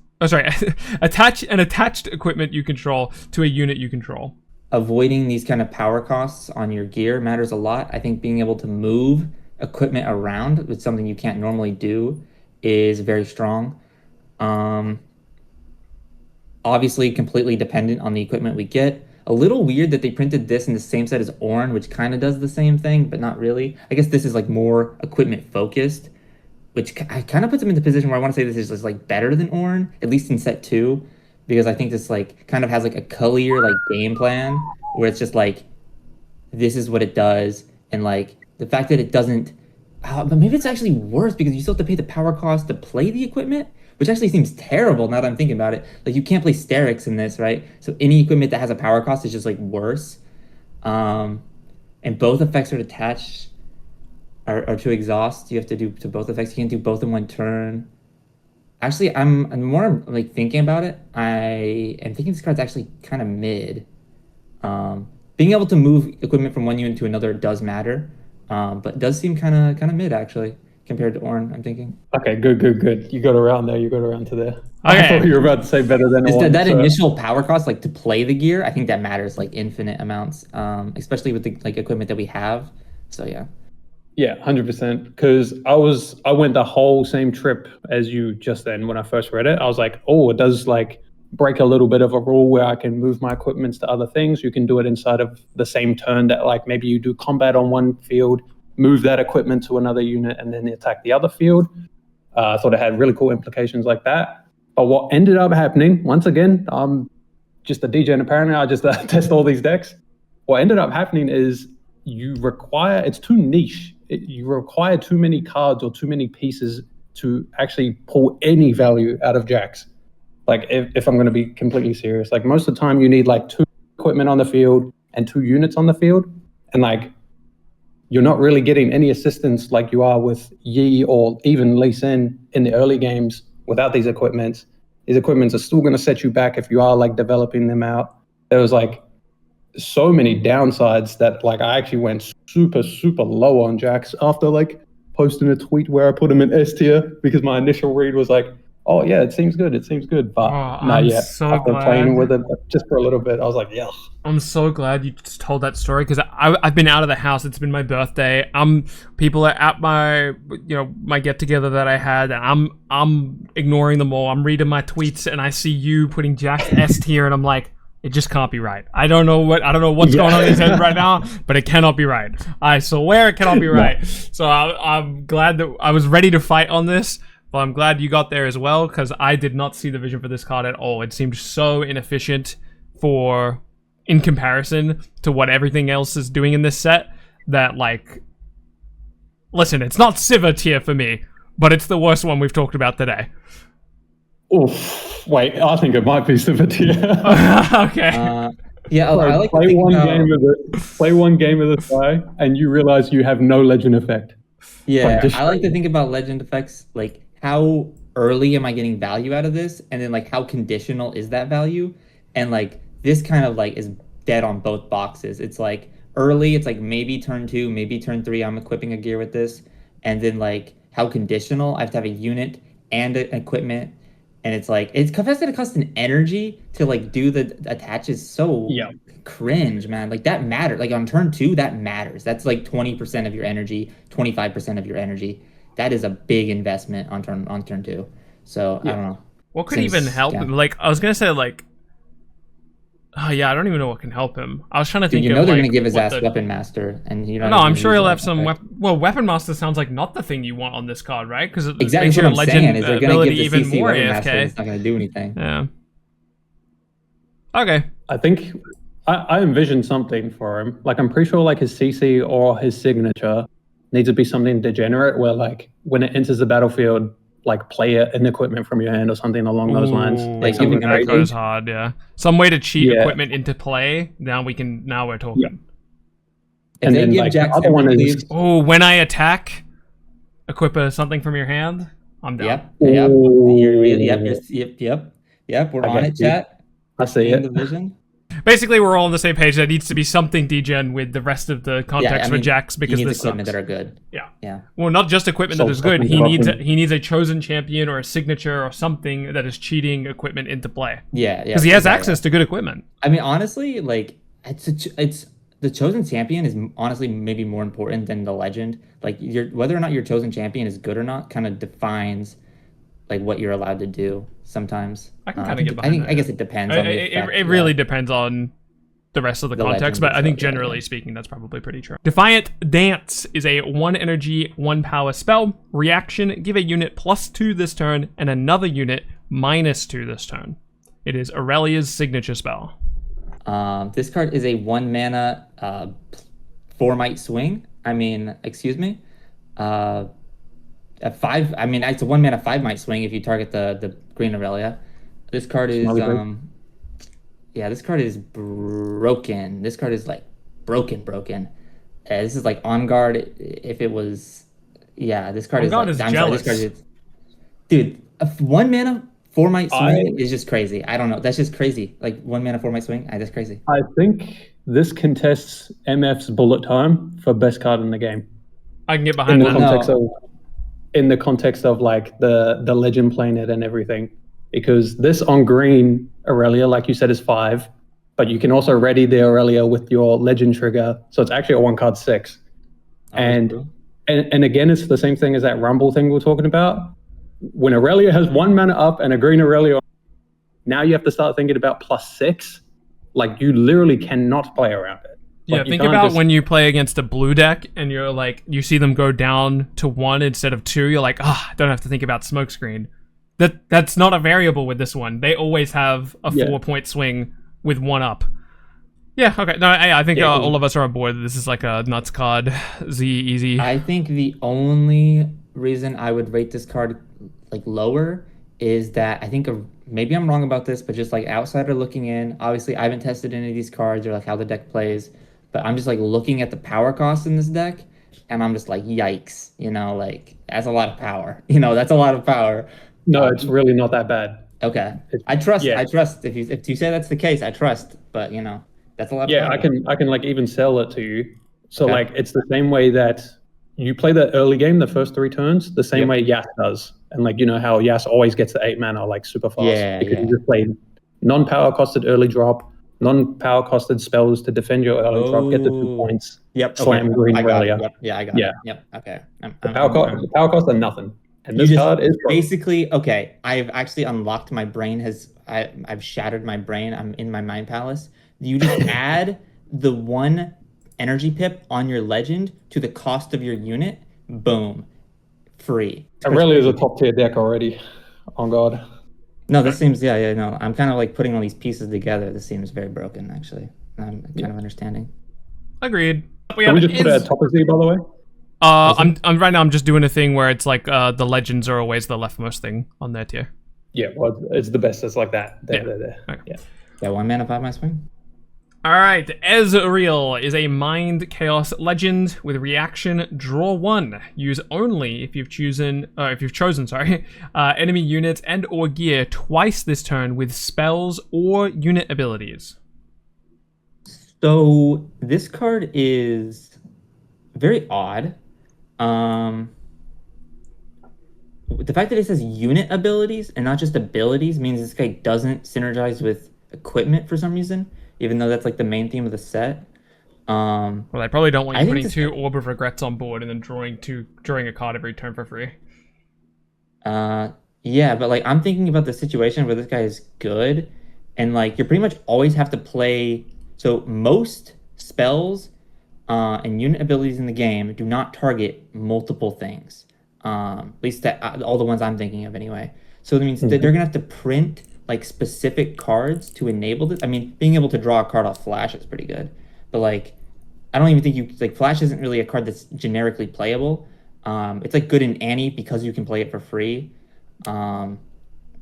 [SPEAKER 1] equipment you control to a unit you control.
[SPEAKER 2] Avoiding these kind of power costs on your gear matters a lot. I think being able to move equipment around with something you can't normally do is very strong. Obviously completely dependent on the equipment we get. A little weird that they printed this in the same set as Ornn, which kind of does the same thing, but not really. I guess this is like more equipment focused, which kind of puts them in the position where I want to say this is like better than Ornn, at least in set 2, because I think this like kind of has like a clear like game plan where it's just like this is what it does, and like the fact that it doesn't, but maybe it's actually worse because you still have to pay the power cost to play the equipment, which actually seems terrible now that I'm thinking about it. Like you can't play Sterak's in this, right? So any equipment that has a power cost is just like worse. and both effects are attached or to exhaust. You have to do to both effects. You can't do both in one turn. Actually, I'm more like thinking about it. I am thinking this card's actually kind of mid. Being able to move equipment from one unit to another does matter, but does seem kind of mid actually compared to Ornn. I'm thinking.
[SPEAKER 3] Okay, good. You got around there. You got around to there. I
[SPEAKER 1] Okay.
[SPEAKER 3] thought you were about to say better than Ornn.
[SPEAKER 2] That initial power cost, like to play the gear, I think that matters like infinite amounts, especially with the like equipment that we have. So yeah.
[SPEAKER 3] Yeah, 100%. Because I went the whole same trip as you just then when I first read it. I was like, oh, it does like break a little bit of a rule where I can move my equipments to other things. You can do it inside of the same turn that like maybe you do combat on one field, move that equipment to another unit, and then attack the other field. I thought it had really cool implications like that. But what ended up happening, once again, I'm just a DJ and apparently I just test all these decks. What ended up happening is it's too niche. You require too many cards or too many pieces to actually pull any value out of Jax. Like if I'm going to be completely serious, like most of the time you need like 2 equipment on the field and 2 units on the field. And like, you're not really getting any assistance like you are with Yi or even Lee Sin in the early games without these equipments. These equipments are still going to set you back if you are like developing them out. There was like so many downsides that like I actually went super low on Jax after like posting a tweet where I put him in S tier because my initial read was like, oh yeah, it seems good, but not yet.
[SPEAKER 1] So
[SPEAKER 3] After
[SPEAKER 1] glad.
[SPEAKER 3] playing with it just for a little bit, I was like, yeah.
[SPEAKER 1] I'm so glad you just told that story because I've been out of the house. It's been my birthday. People are at my my get together that I had, and I'm ignoring them all. I'm reading my tweets, and I see you putting Jax S tier, and I'm like, it just can't be right. I don't know what's going on in his head right now, but it cannot be right. I swear it cannot be right. So I'm glad that I was ready to fight on this. Well, I'm glad you got there as well, because I did not see the vision for this card at all. It seemed so inefficient in comparison to what everything else is doing in this set, that, like... Listen, it's not Sivir tier for me, but it's the worst one we've talked about today.
[SPEAKER 3] Oof. Wait, I think it might be Sivir tier.
[SPEAKER 1] Okay.
[SPEAKER 2] Yeah, I like
[SPEAKER 3] play one game of this guy, and you realize you have no legend effect.
[SPEAKER 2] Yeah, I like to think about legend effects, like how early am I getting value out of this, and then like how conditional is that value, and like this kind of like is dead on both boxes. It's like early, it's like maybe turn 2, maybe turn 3, I'm equipping a gear with this, and then like how conditional, I have to have a unit and an equipment, and it's like it's going to cost an energy to like do the attaches. So cringe, man. Like that matters. Like on turn 2, that matters. That's like 20% of your energy, 25% of your energy. That is a big investment on turn 2. So I don't know.
[SPEAKER 1] What could even help him? Like I was gonna say, like, oh yeah, I don't even know what can help him. I was trying to think.
[SPEAKER 2] They're
[SPEAKER 1] like,
[SPEAKER 2] gonna give his ass Weapon Master, and
[SPEAKER 1] no, I'm sure he'll have some. Weapon Master sounds like not the thing you want on this card, right? Because it makes your legend ability even more AFK.
[SPEAKER 2] It's not gonna do anything.
[SPEAKER 1] Yeah. Okay.
[SPEAKER 3] I think I envision something for him. Like I'm pretty sure like his CC or his signature needs to be something degenerate where like when it enters the battlefield, like play an equipment from your hand or something along those lines.
[SPEAKER 1] Like something that goes hard, yeah. Some way to cheat equipment into play. Now we're talking.
[SPEAKER 3] Yeah. And then like the other one is
[SPEAKER 1] when I attack, equip something from your hand. I'm down.
[SPEAKER 2] Yep. We're on it, chat.
[SPEAKER 3] I see it.
[SPEAKER 2] The vision.
[SPEAKER 1] Basically, we're all on the same page. There needs to be something degen with the rest of the context for Jax because this
[SPEAKER 2] equipment
[SPEAKER 1] sucks.
[SPEAKER 2] that are good.
[SPEAKER 1] Yeah. Well, not just equipment that is good. He needs a chosen champion or a signature or something that is cheating equipment into play.
[SPEAKER 2] Yeah.
[SPEAKER 1] Because he has access to good equipment.
[SPEAKER 2] I mean, honestly, like it's the chosen champion is honestly maybe more important than the legend. Like whether or not your chosen champion is good or not kind of defines like what you're allowed to do sometimes.
[SPEAKER 1] I can kind of get behind that.
[SPEAKER 2] I guess it depends on
[SPEAKER 1] it really depends on the rest of the context, but I think generally speaking, that's probably pretty true. Defiant Dance is a 1 energy, 1 power spell. Reaction, give a unit +2 this turn and another unit -2 this turn. It is Irelia's signature spell.
[SPEAKER 2] This card is a 1 mana 4 might swing. I mean, excuse me. At 5, I mean, it's a 1 mana 5 might swing if you target the green Irelia. This card is this card is broken. This card is like broken. This is like on guard. If it was, yeah, this card
[SPEAKER 1] On
[SPEAKER 2] is
[SPEAKER 1] guard
[SPEAKER 2] like.
[SPEAKER 1] is
[SPEAKER 2] I'm sorry, this
[SPEAKER 1] jealous.
[SPEAKER 2] card is, dude. 1 mana 4 might swing
[SPEAKER 3] I
[SPEAKER 2] is just crazy. I don't know. That's just crazy. Like 1 mana 4 might swing. That's crazy.
[SPEAKER 3] I think this contests MF's bullet time for best card in the game.
[SPEAKER 1] I can get
[SPEAKER 3] In
[SPEAKER 1] behind
[SPEAKER 3] the
[SPEAKER 1] that.
[SPEAKER 3] context of like the legend playing it and everything. Because this on green Irelia, like you said, is 5, but you can also ready the Irelia with your legend trigger. So it's actually a 1 card 6. And again, it's the same thing as that Rumble thing we we're talking about. When Irelia has 1 mana up and a green Irelia, now you have to start thinking about +6. Like, you literally cannot play around it.
[SPEAKER 1] Yeah,
[SPEAKER 3] Like, you
[SPEAKER 1] think
[SPEAKER 3] can't
[SPEAKER 1] about
[SPEAKER 3] just-
[SPEAKER 1] when you play against a blue deck and you're like, you see them go down to 1 instead of 2. You're like, I don't have to think about smokescreen. That's not a variable with this one. They always have a 4-point swing with 1 up. Yeah, okay. No, I think all of us are on board. This is like a nuts card. Z easy.
[SPEAKER 2] I think the only reason I would rate this card like lower is that I think maybe I'm wrong about this, but just like outsider looking in, obviously I haven't tested any of these cards or like how the deck plays, but I'm just like looking at the power cost in this deck, and I'm just like, yikes, like that's a lot of power. That's a lot of power.
[SPEAKER 3] No, it's really not that bad.
[SPEAKER 2] Okay, I trust. If you say that's the case, I trust. But that's a lot.
[SPEAKER 3] Yeah,
[SPEAKER 2] of power.
[SPEAKER 3] I can like even sell it to you. So
[SPEAKER 2] Okay.
[SPEAKER 3] like it's the same way that you play the early game, the first 3 turns, the same way Yas does. And like how Yas always gets the 8 mana like super fast. Because you just play non-power costed early drop, non-power costed spells to defend your early drop, get the 2 points.
[SPEAKER 2] Yep.
[SPEAKER 3] Slam green
[SPEAKER 2] I got it.
[SPEAKER 3] Irelia.
[SPEAKER 2] Yep. Yeah, I got it. Yep. Okay.
[SPEAKER 3] The power cost are nothing. And this card is
[SPEAKER 2] basically okay. I've actually unlocked my brain. I've shattered my brain. I'm in my mind palace. You just add the 1 energy pip on your legend to the cost of your unit. Boom, free.
[SPEAKER 3] Irelia is a top tier deck already. On God.
[SPEAKER 2] No, this seems no. I'm kind of like putting all these pieces together. This seems very broken, actually. I'm kind of understanding.
[SPEAKER 1] Agreed.
[SPEAKER 3] Can we just put it at top of Z, by the way?
[SPEAKER 1] I'm right now. I'm just doing a thing where it's like the legends are always the leftmost thing on their tier.
[SPEAKER 3] Yeah, well, it's the best. It's like that. There.
[SPEAKER 1] Okay.
[SPEAKER 2] Yeah, 1 mana 5 might swing.
[SPEAKER 1] All right, Ezreal is a Mind Chaos legend with reaction draw 1. Use only if you've chosen, enemy units and or gear twice this turn with spells or unit abilities.
[SPEAKER 2] So this card is very odd. The fact that it says unit abilities and not just abilities means this guy doesn't synergize with equipment for some reason, even though that's like the main theme of the set.
[SPEAKER 1] Well, they probably don't want
[SPEAKER 2] I
[SPEAKER 1] you
[SPEAKER 2] think
[SPEAKER 1] putting
[SPEAKER 2] this-
[SPEAKER 1] 2 Orb of Regrets on board and then drawing a card every turn for free.
[SPEAKER 2] Yeah, but like I'm thinking about the situation where this guy is good, and like you pretty much always have to play. So most spells and unit abilities in the game do not target multiple things. At least all the ones I'm thinking of anyway. So that means that they're gonna have to print like specific cards to enable this. I mean, being able to draw a card off Flash is pretty good, but like I don't even think Flash isn't really a card that's generically playable. It's like good in Annie because you can play it for free.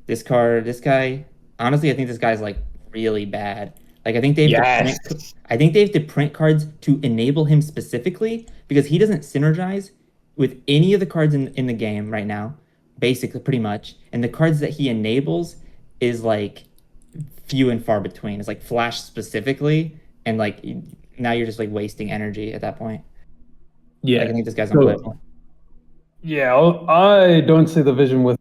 [SPEAKER 2] This guy, honestly, I think this guy's like really bad. Like I think they have to print cards to enable him specifically because he doesn't synergize with any of the cards in the game right now, basically pretty much. And the cards that he enables is like few and far between. It's like Flash specifically, and like now you're just like wasting energy at that point.
[SPEAKER 3] Yeah,
[SPEAKER 2] like, I think this guy's unplayable.
[SPEAKER 3] Yeah, I don't see the vision with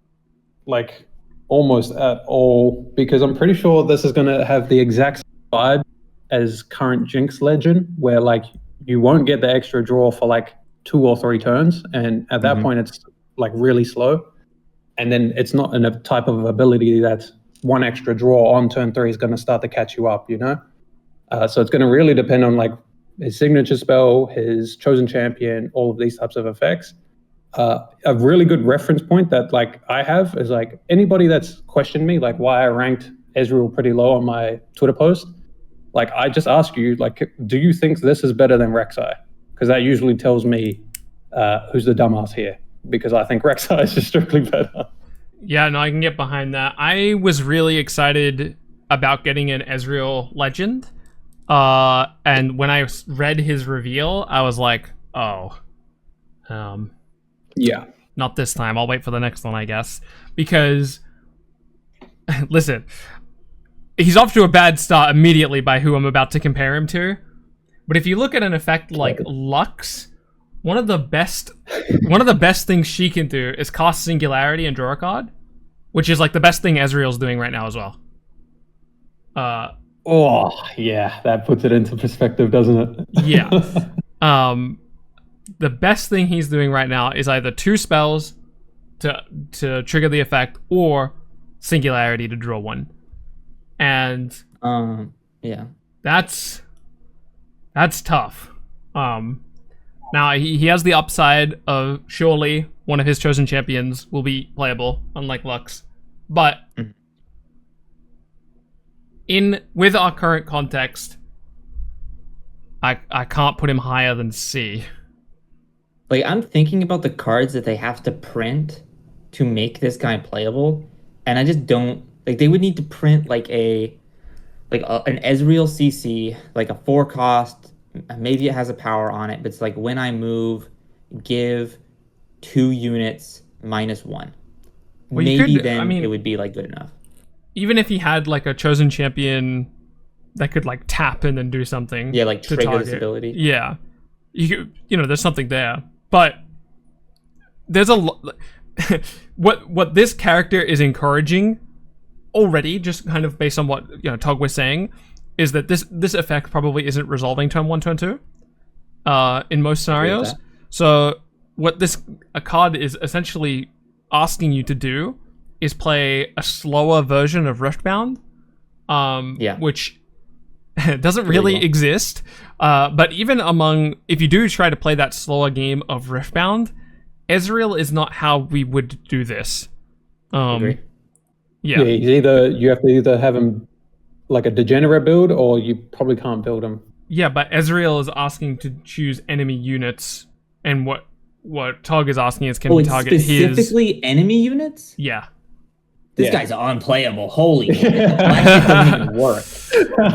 [SPEAKER 3] like almost at all because I'm pretty sure this is going to have the exact vibe as current Jinx Legend, where like you won't get the extra draw for like 2 or 3 turns, and at that point it's like really slow, and then it's not in a type of ability that 1 extra draw on turn 3 is going to start to catch you up, so it's going to really depend on like his signature spell, his chosen champion, all of these types of effects. A really good reference point that like I have is like anybody that's questioned me like why I ranked Ezreal pretty low on my Twitter post, like I just ask you like, do you think this is better than Rek'Sai? Because that usually tells me who's the dumbass here, because I think Rek'Sai is just strictly better.
[SPEAKER 1] Yeah, no, I can get behind that. I was really excited about getting an Ezreal legend. And when I read his reveal, I was like, oh,
[SPEAKER 3] Yeah.
[SPEAKER 1] not this time. I'll wait for the next one, I guess. Because, listen, he's off to a bad start immediately by who I'm about to compare him to. But if you look at an effect like Lux, one of the best things she can do is cast Singularity and draw a card, which is like the best thing Ezreal's doing right now as well.
[SPEAKER 3] Oh, yeah, that puts it into perspective, doesn't it?
[SPEAKER 1] Yeah. The best thing he's doing right now is either 2 spells to trigger the effect or Singularity to draw 1. And
[SPEAKER 2] yeah.
[SPEAKER 1] That's tough. Now he has the upside of surely one of his chosen champions will be playable, unlike Lux. But with our current context, I can't put him higher than C.
[SPEAKER 2] Like, I'm thinking about the cards that they have to print to make this guy playable, and I just don't like. They would need to print like an Ezreal CC, like a 4 cost. Maybe it has a power on it, but it's like when I move, give 2 units -1.
[SPEAKER 1] Well,
[SPEAKER 2] maybe then it would be like good enough.
[SPEAKER 1] Even if he had like a chosen champion that could like tap and then do something.
[SPEAKER 2] Yeah, like
[SPEAKER 1] to
[SPEAKER 2] trigger
[SPEAKER 1] target.
[SPEAKER 2] this ability.
[SPEAKER 1] Yeah, you know, there's something there, but there's what this character is encouraging already, just kind of based on what Tog was saying, is that this effect probably isn't resolving turn 1, turn 2, in most scenarios. So what a card is essentially asking you to do is play a slower version of Riftbound, which doesn't really exist. But even if you do try to play that slower game of Riftbound, Ezreal is not how we would do this.
[SPEAKER 2] Agree.
[SPEAKER 3] Yeah, you have to either have him like a degenerate build, or you probably can't build him.
[SPEAKER 1] Yeah, but Ezreal is asking to choose enemy units, and what Tog is asking is, can we target
[SPEAKER 2] specifically enemy units?
[SPEAKER 1] Yeah.
[SPEAKER 2] This guy's unplayable. Holy shit. My shit doesn't even work.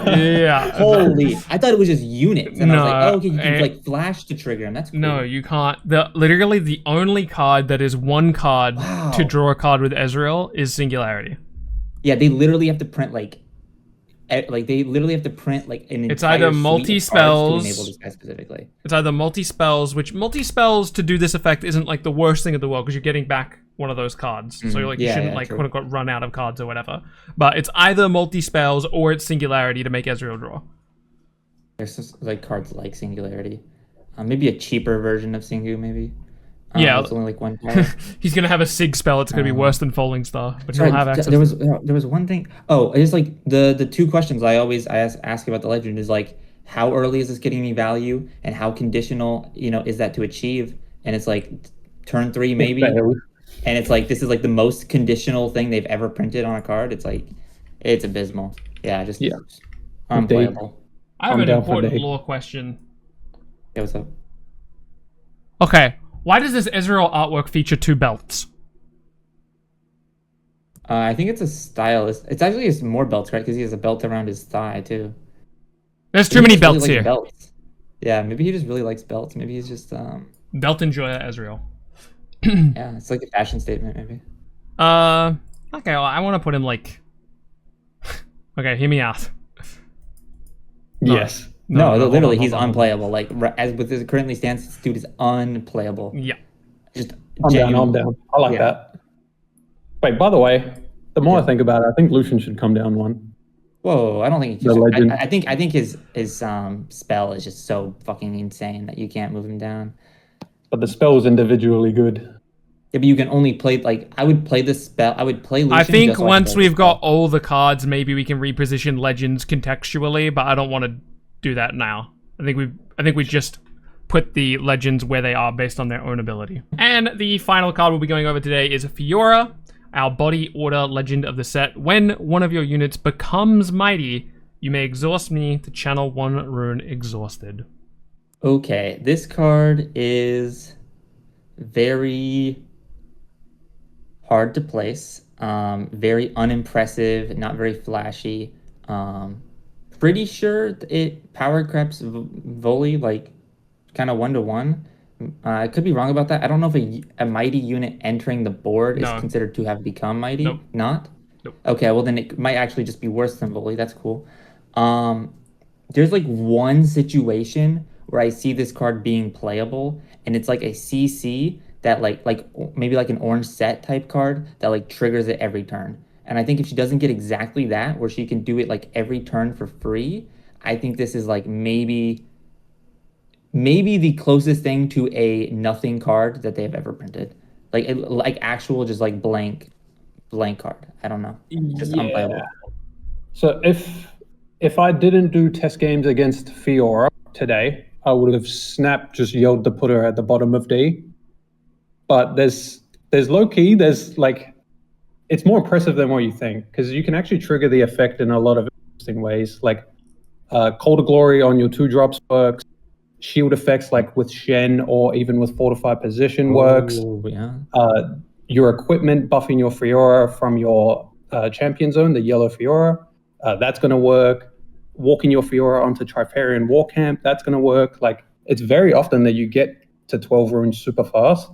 [SPEAKER 1] Yeah.
[SPEAKER 2] Holy. I thought it was just units. And I was like, okay, you can like flash to trigger him. That's cool.
[SPEAKER 1] No, you can't. Literally the only card that is 1 card to draw a card with Ezreal is Singularity.
[SPEAKER 2] Yeah, they literally have to print an
[SPEAKER 1] it's either multi-spells
[SPEAKER 2] to enable this guy specifically.
[SPEAKER 1] It's either multi-spells, which multi-spells to do this effect isn't like the worst thing in the world because you're getting back one of those cards. So you're like, you shouldn't like quote unquote run out of cards or whatever. But it's either multi-spells or it's Singularity to make Ezreal draw.
[SPEAKER 2] There's just like cards like Singularity. Maybe a cheaper version of Singu, maybe.
[SPEAKER 1] Yeah,
[SPEAKER 2] it's only like 1 power.
[SPEAKER 1] He's gonna have a Sig spell. It's gonna be worse than Falling Star, but he'll have access.
[SPEAKER 2] There was one thing. Oh, it's like the 2 questions I always ask about the legend is like, how early is this getting me value, and how conditional is that to achieve? And it's like turn 3 maybe, and it's like this is like the most conditional thing they've ever printed on a card. It's like it's abysmal. Yeah, unplayable.
[SPEAKER 1] I have an important lore question.
[SPEAKER 2] Yeah, what's up?
[SPEAKER 1] Okay. Why does this Ezreal artwork feature 2 belts?
[SPEAKER 2] I think it's a style. It's actually just more belts, right? Because he has a belt around his thigh, too.
[SPEAKER 1] There's too many belts here.
[SPEAKER 2] Belts. Yeah, maybe he just really likes belts. Maybe he's just...
[SPEAKER 1] Belt enjoyer Ezreal.
[SPEAKER 2] Yeah, it's like a fashion statement, maybe.
[SPEAKER 1] Okay, well, I want to put him like... Okay, hear me out.
[SPEAKER 3] Yes.
[SPEAKER 2] No, literally, he's unplayable. Like, as with his currently stands, this dude is unplayable.
[SPEAKER 1] Yeah.
[SPEAKER 2] Just
[SPEAKER 3] I'm down. I like that. Wait, by the way, the more I think about it, I think Lucian should come down 1.
[SPEAKER 2] Whoa, I don't think he should. I think his spell is just so fucking insane that you can't move him down.
[SPEAKER 3] But the spell is individually good.
[SPEAKER 2] Yeah, but you can only play, like, I would play this spell. I would play Lucian.
[SPEAKER 1] I think once we've got all the cards, maybe we can reposition legends contextually, but I don't want to do that now. I think we just put the legends where they are based on their own ability. And the final card we'll be going over today is Fiora, our body order legend of the set. When one of your units becomes mighty, you may exhaust me to channel 1 rune exhausted.
[SPEAKER 2] Okay, this card is very hard to place, very unimpressive, not very flashy. pretty sure it power creeps volley like kind of 1-to-1. I could be wrong about that. I don't know if a mighty unit entering the board is
[SPEAKER 1] No.
[SPEAKER 2] considered to have become mighty.
[SPEAKER 1] Nope.
[SPEAKER 2] Not?
[SPEAKER 1] Nope.
[SPEAKER 2] Okay, well then it might actually just be worse than volley. That's cool. There's like one situation where I see this card being playable, and it's like a CC that like maybe like an orange set type card that like triggers it every turn. And I think if she doesn't get exactly that, where she can do it like every turn for free, I think this is like maybe the closest thing to a nothing card that they have ever printed. Like actual just like blank card. I don't know. Just unplayable.
[SPEAKER 3] So if I didn't do test games against Fiora today, I would have just yelled to put her at the bottom of D. But there's low key, there's like, it's more impressive than what you think, because you can actually trigger the effect in a lot of interesting ways. Like Call to Glory on your 2-drops works. Shield effects like with Shen or even with Fortified Position works.
[SPEAKER 2] Yeah.
[SPEAKER 3] Your equipment buffing your Fiora from your champion zone, the yellow Fiora, that's going to work. Walking your Fiora onto Trifarian War Camp, that's going to work. Like, it's very often that you get to 12 runes super fast,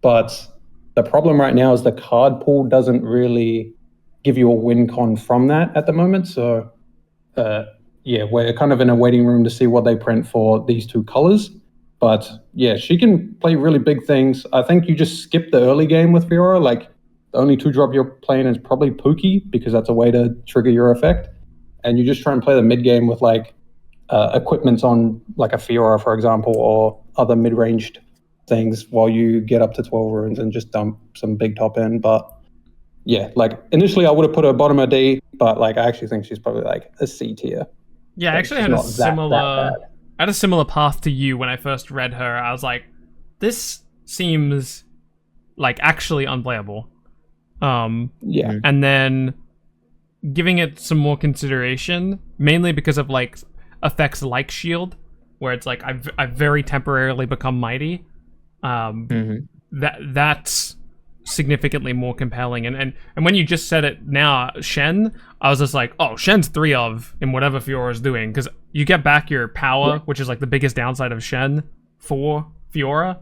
[SPEAKER 3] but the problem right now is the card pool doesn't really give you a win con from that at the moment. So yeah, we're kind of in a waiting room to see what they print for these 2 colors. But yeah, she can play really big things. I think you just skip the early game with Fiora. Like, the only 2-drop you're playing is probably Pookie, because that's a way to trigger your effect. And you just try and play the mid game with like equipments on like a Fiora, for example, or other mid-ranged things while you get up to 12 runes and just dump some big top in. But yeah, like initially I would have put her bottom of D, but like I actually think she's probably like a C tier.
[SPEAKER 1] Yeah, I actually had a similar path to you when I first read her. I was like, this seems like actually unplayable.
[SPEAKER 3] Yeah.
[SPEAKER 1] And then giving it some more consideration, mainly because of like effects like Shield, where it's like I've very temporarily become mighty. That's significantly more compelling. And when you just said it now, Shen, I was just like, oh, Shen's 3 of in whatever Fiora is doing, because you get back your power, which is like the biggest downside of Shen for Fiora.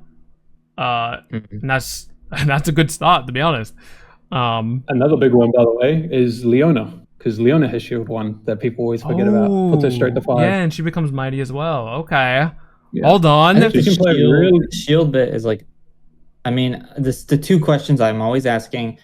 [SPEAKER 1] And that's a good start, to be honest.
[SPEAKER 3] Another big one, by the way, is Leona, because Leona has Shield 1 that people always forget about. Puts her straight to 5.
[SPEAKER 1] Yeah, and she becomes mighty as well. Okay.
[SPEAKER 3] Yeah.
[SPEAKER 1] Hold on.
[SPEAKER 2] I think the shield bit is like, I mean, the 2 questions I'm always asking: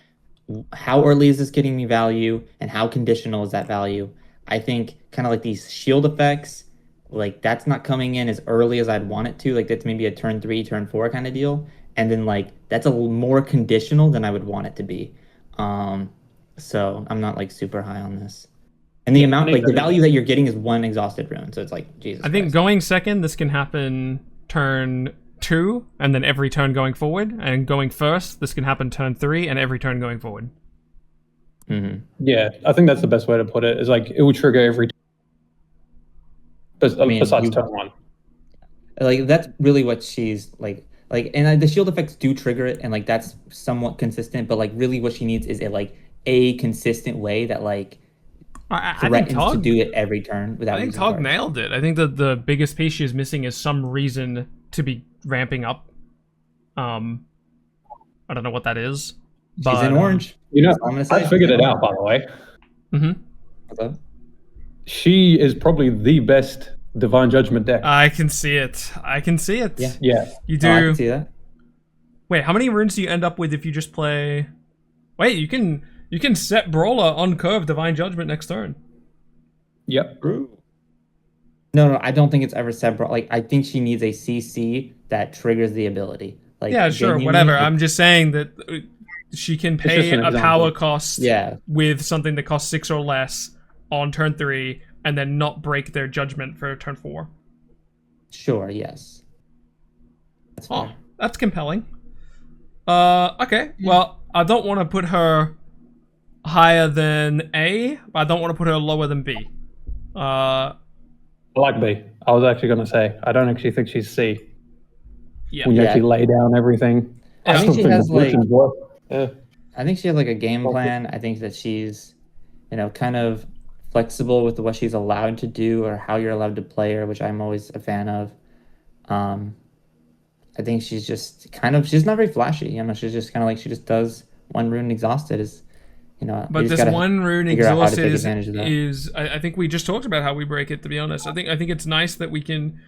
[SPEAKER 2] how early is this getting me value, and how conditional is that value? I think kind of like these shield effects, like that's not coming in as early as I'd want it to. Like that's maybe a turn 3, turn 4 kind of deal, and then like that's a little more conditional than I would want it to be. So I'm not like super high on this. And the amount, like the value that you're getting is 1 exhausted rune, so it's like Jesus.
[SPEAKER 1] I think going second, this can happen turn 2, and then every turn going forward. And going first, this can happen turn 3, and every turn going forward.
[SPEAKER 3] Yeah, I think that's the best way to put it. Is like it will trigger every turn. Besides turn 1.
[SPEAKER 2] Like that's really what she's like, and the shield effects do trigger it, and like that's somewhat consistent. But like really, what she needs is a consistent way that like threatens to do it every turn without.
[SPEAKER 1] I think Tog nailed it. I think that the biggest piece she is missing is some reason to be ramping up. I don't know what that is. But,
[SPEAKER 2] she's in orange.
[SPEAKER 3] You know, I figured it out, by the way.
[SPEAKER 2] What's up?
[SPEAKER 3] She is probably the best Divine Judgment deck.
[SPEAKER 1] I can see it.
[SPEAKER 3] Yeah.
[SPEAKER 1] You do.
[SPEAKER 2] I can see that.
[SPEAKER 1] Wait, how many runes do you end up with if you just play? Wait, you can set Brawler on curve Divine Judgment next turn.
[SPEAKER 3] Yep.
[SPEAKER 2] No, I don't think it's ever set Brawler. Like I think she needs a CC that triggers the ability. Like
[SPEAKER 1] yeah, sure, whatever. I'm just saying that she can pay a power cost with something that costs 6 or less on turn 3, and then not break their judgment for turn 4.
[SPEAKER 2] Sure, yes. That's fair.
[SPEAKER 1] Oh, that's compelling. Okay, well, I don't want to put her higher than A, but I don't want to put her lower than B.
[SPEAKER 3] I like B. I was actually going to say, I don't actually think she's C.
[SPEAKER 1] Yeah.
[SPEAKER 3] When you actually lay down everything.
[SPEAKER 2] I think she has like...
[SPEAKER 3] Yeah.
[SPEAKER 2] I think she has like a game plan. I think that she's, kind of flexible with what she's allowed to do or how you're allowed to play her, which I'm always a fan of. I think she's just she's not very flashy. She's just kind of like, she just does one rune exhausted is,
[SPEAKER 1] But
[SPEAKER 2] you just
[SPEAKER 1] this
[SPEAKER 2] gotta
[SPEAKER 1] one rune
[SPEAKER 2] figure out how to
[SPEAKER 1] exhausted
[SPEAKER 2] take advantage of that.
[SPEAKER 1] is I think we just talked about how we break it, to be honest. I think it's nice that we can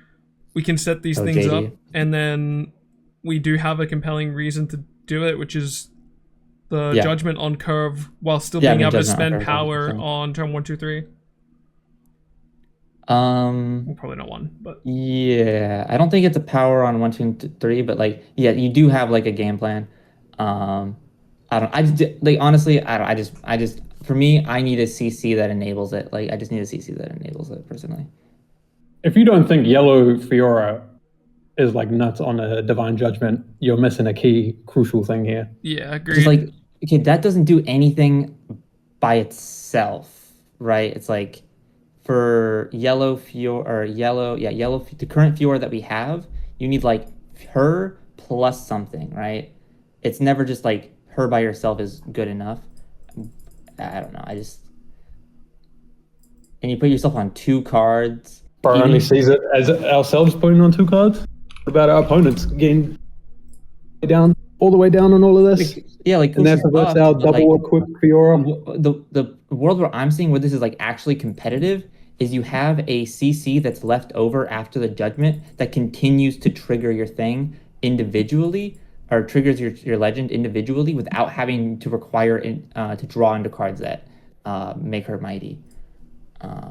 [SPEAKER 1] set these things
[SPEAKER 2] JD.
[SPEAKER 1] up, and then we do have a compelling reason to do it, which is the judgment on curve while still being able to
[SPEAKER 2] Judgment on
[SPEAKER 1] spend
[SPEAKER 2] curve,
[SPEAKER 1] power
[SPEAKER 2] 100%.
[SPEAKER 1] on turn 1, 2, 3. Well, probably not 1, but
[SPEAKER 2] Yeah, I don't think it's a power on 1, 2, and 3, but like, yeah, you do have like a game plan. I just like, honestly, I just for me, I need a CC that enables it. Like, I just need a CC that enables it personally.
[SPEAKER 3] If you don't think yellow Fiora is like nuts on a divine judgment, you're missing a key crucial thing here.
[SPEAKER 1] yeah, agreed.
[SPEAKER 2] Just like, okay, that doesn't do anything by itself, right? It's like, for yellow Fiora, or the current Fiora that we have, you need like her plus something, right? It's never just like her by herself is good enough. I don't know. And you put yourself on 2 cards.
[SPEAKER 3] Bro
[SPEAKER 2] even-
[SPEAKER 3] only sees it as ourselves putting on 2 cards. What about our opponents getting down all the way down on all of this?
[SPEAKER 2] Yeah, like,
[SPEAKER 3] And that's
[SPEAKER 2] buffed,
[SPEAKER 3] our
[SPEAKER 2] but,
[SPEAKER 3] double
[SPEAKER 2] like,
[SPEAKER 3] equipped Fiora.
[SPEAKER 2] the world where I'm seeing where this is like actually competitive is you have a CC that's left over after the judgment that continues to trigger your thing individually, or triggers your legend individually without having to require to draw into cards that make her mighty.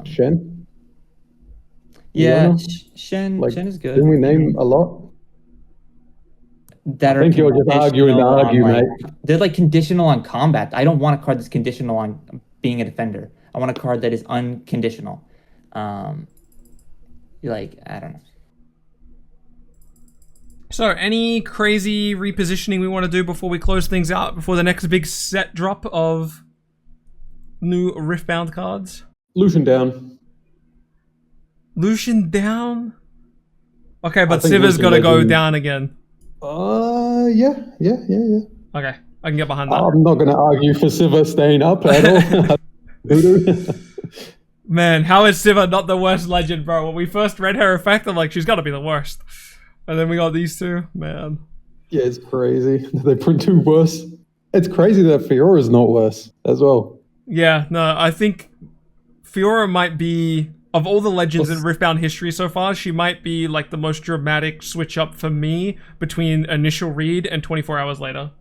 [SPEAKER 3] Shen?
[SPEAKER 2] Yeah,
[SPEAKER 3] Leona?
[SPEAKER 2] Shen is good.
[SPEAKER 3] Didn't we name a lot?
[SPEAKER 2] That
[SPEAKER 3] I think you're just arguing to
[SPEAKER 2] conditional on,
[SPEAKER 3] argue,
[SPEAKER 2] like,
[SPEAKER 3] mate.
[SPEAKER 2] they're like conditional on combat. I don't want a card that's conditional on being a defender. I want a card that is unconditional. Like, I don't know.
[SPEAKER 1] So, any crazy repositioning we want to do before we close things out, before the next big set drop of new Riftbound cards?
[SPEAKER 3] Lucian down.
[SPEAKER 1] Lucian down? Okay, but
[SPEAKER 3] think
[SPEAKER 1] Siva's
[SPEAKER 3] Lucian
[SPEAKER 1] got to go
[SPEAKER 3] Legend-
[SPEAKER 1] down again.
[SPEAKER 3] Yeah.
[SPEAKER 1] Okay, I can get behind that.
[SPEAKER 3] I'm not going to argue for Siva staying up at all.
[SPEAKER 1] Man, how is Siva not the worst legend, bro? When we first read her effect, I'm like, she's got to be the worst. And then we got these two, man.
[SPEAKER 3] Yeah, it's crazy. They print 2 worse. It's crazy that Fiora is not worse as well.
[SPEAKER 1] Yeah, no, I think Fiora might be, of all the legends in Riftbound history so far, she might be like the most dramatic switch up for me between initial read and 24 hours later.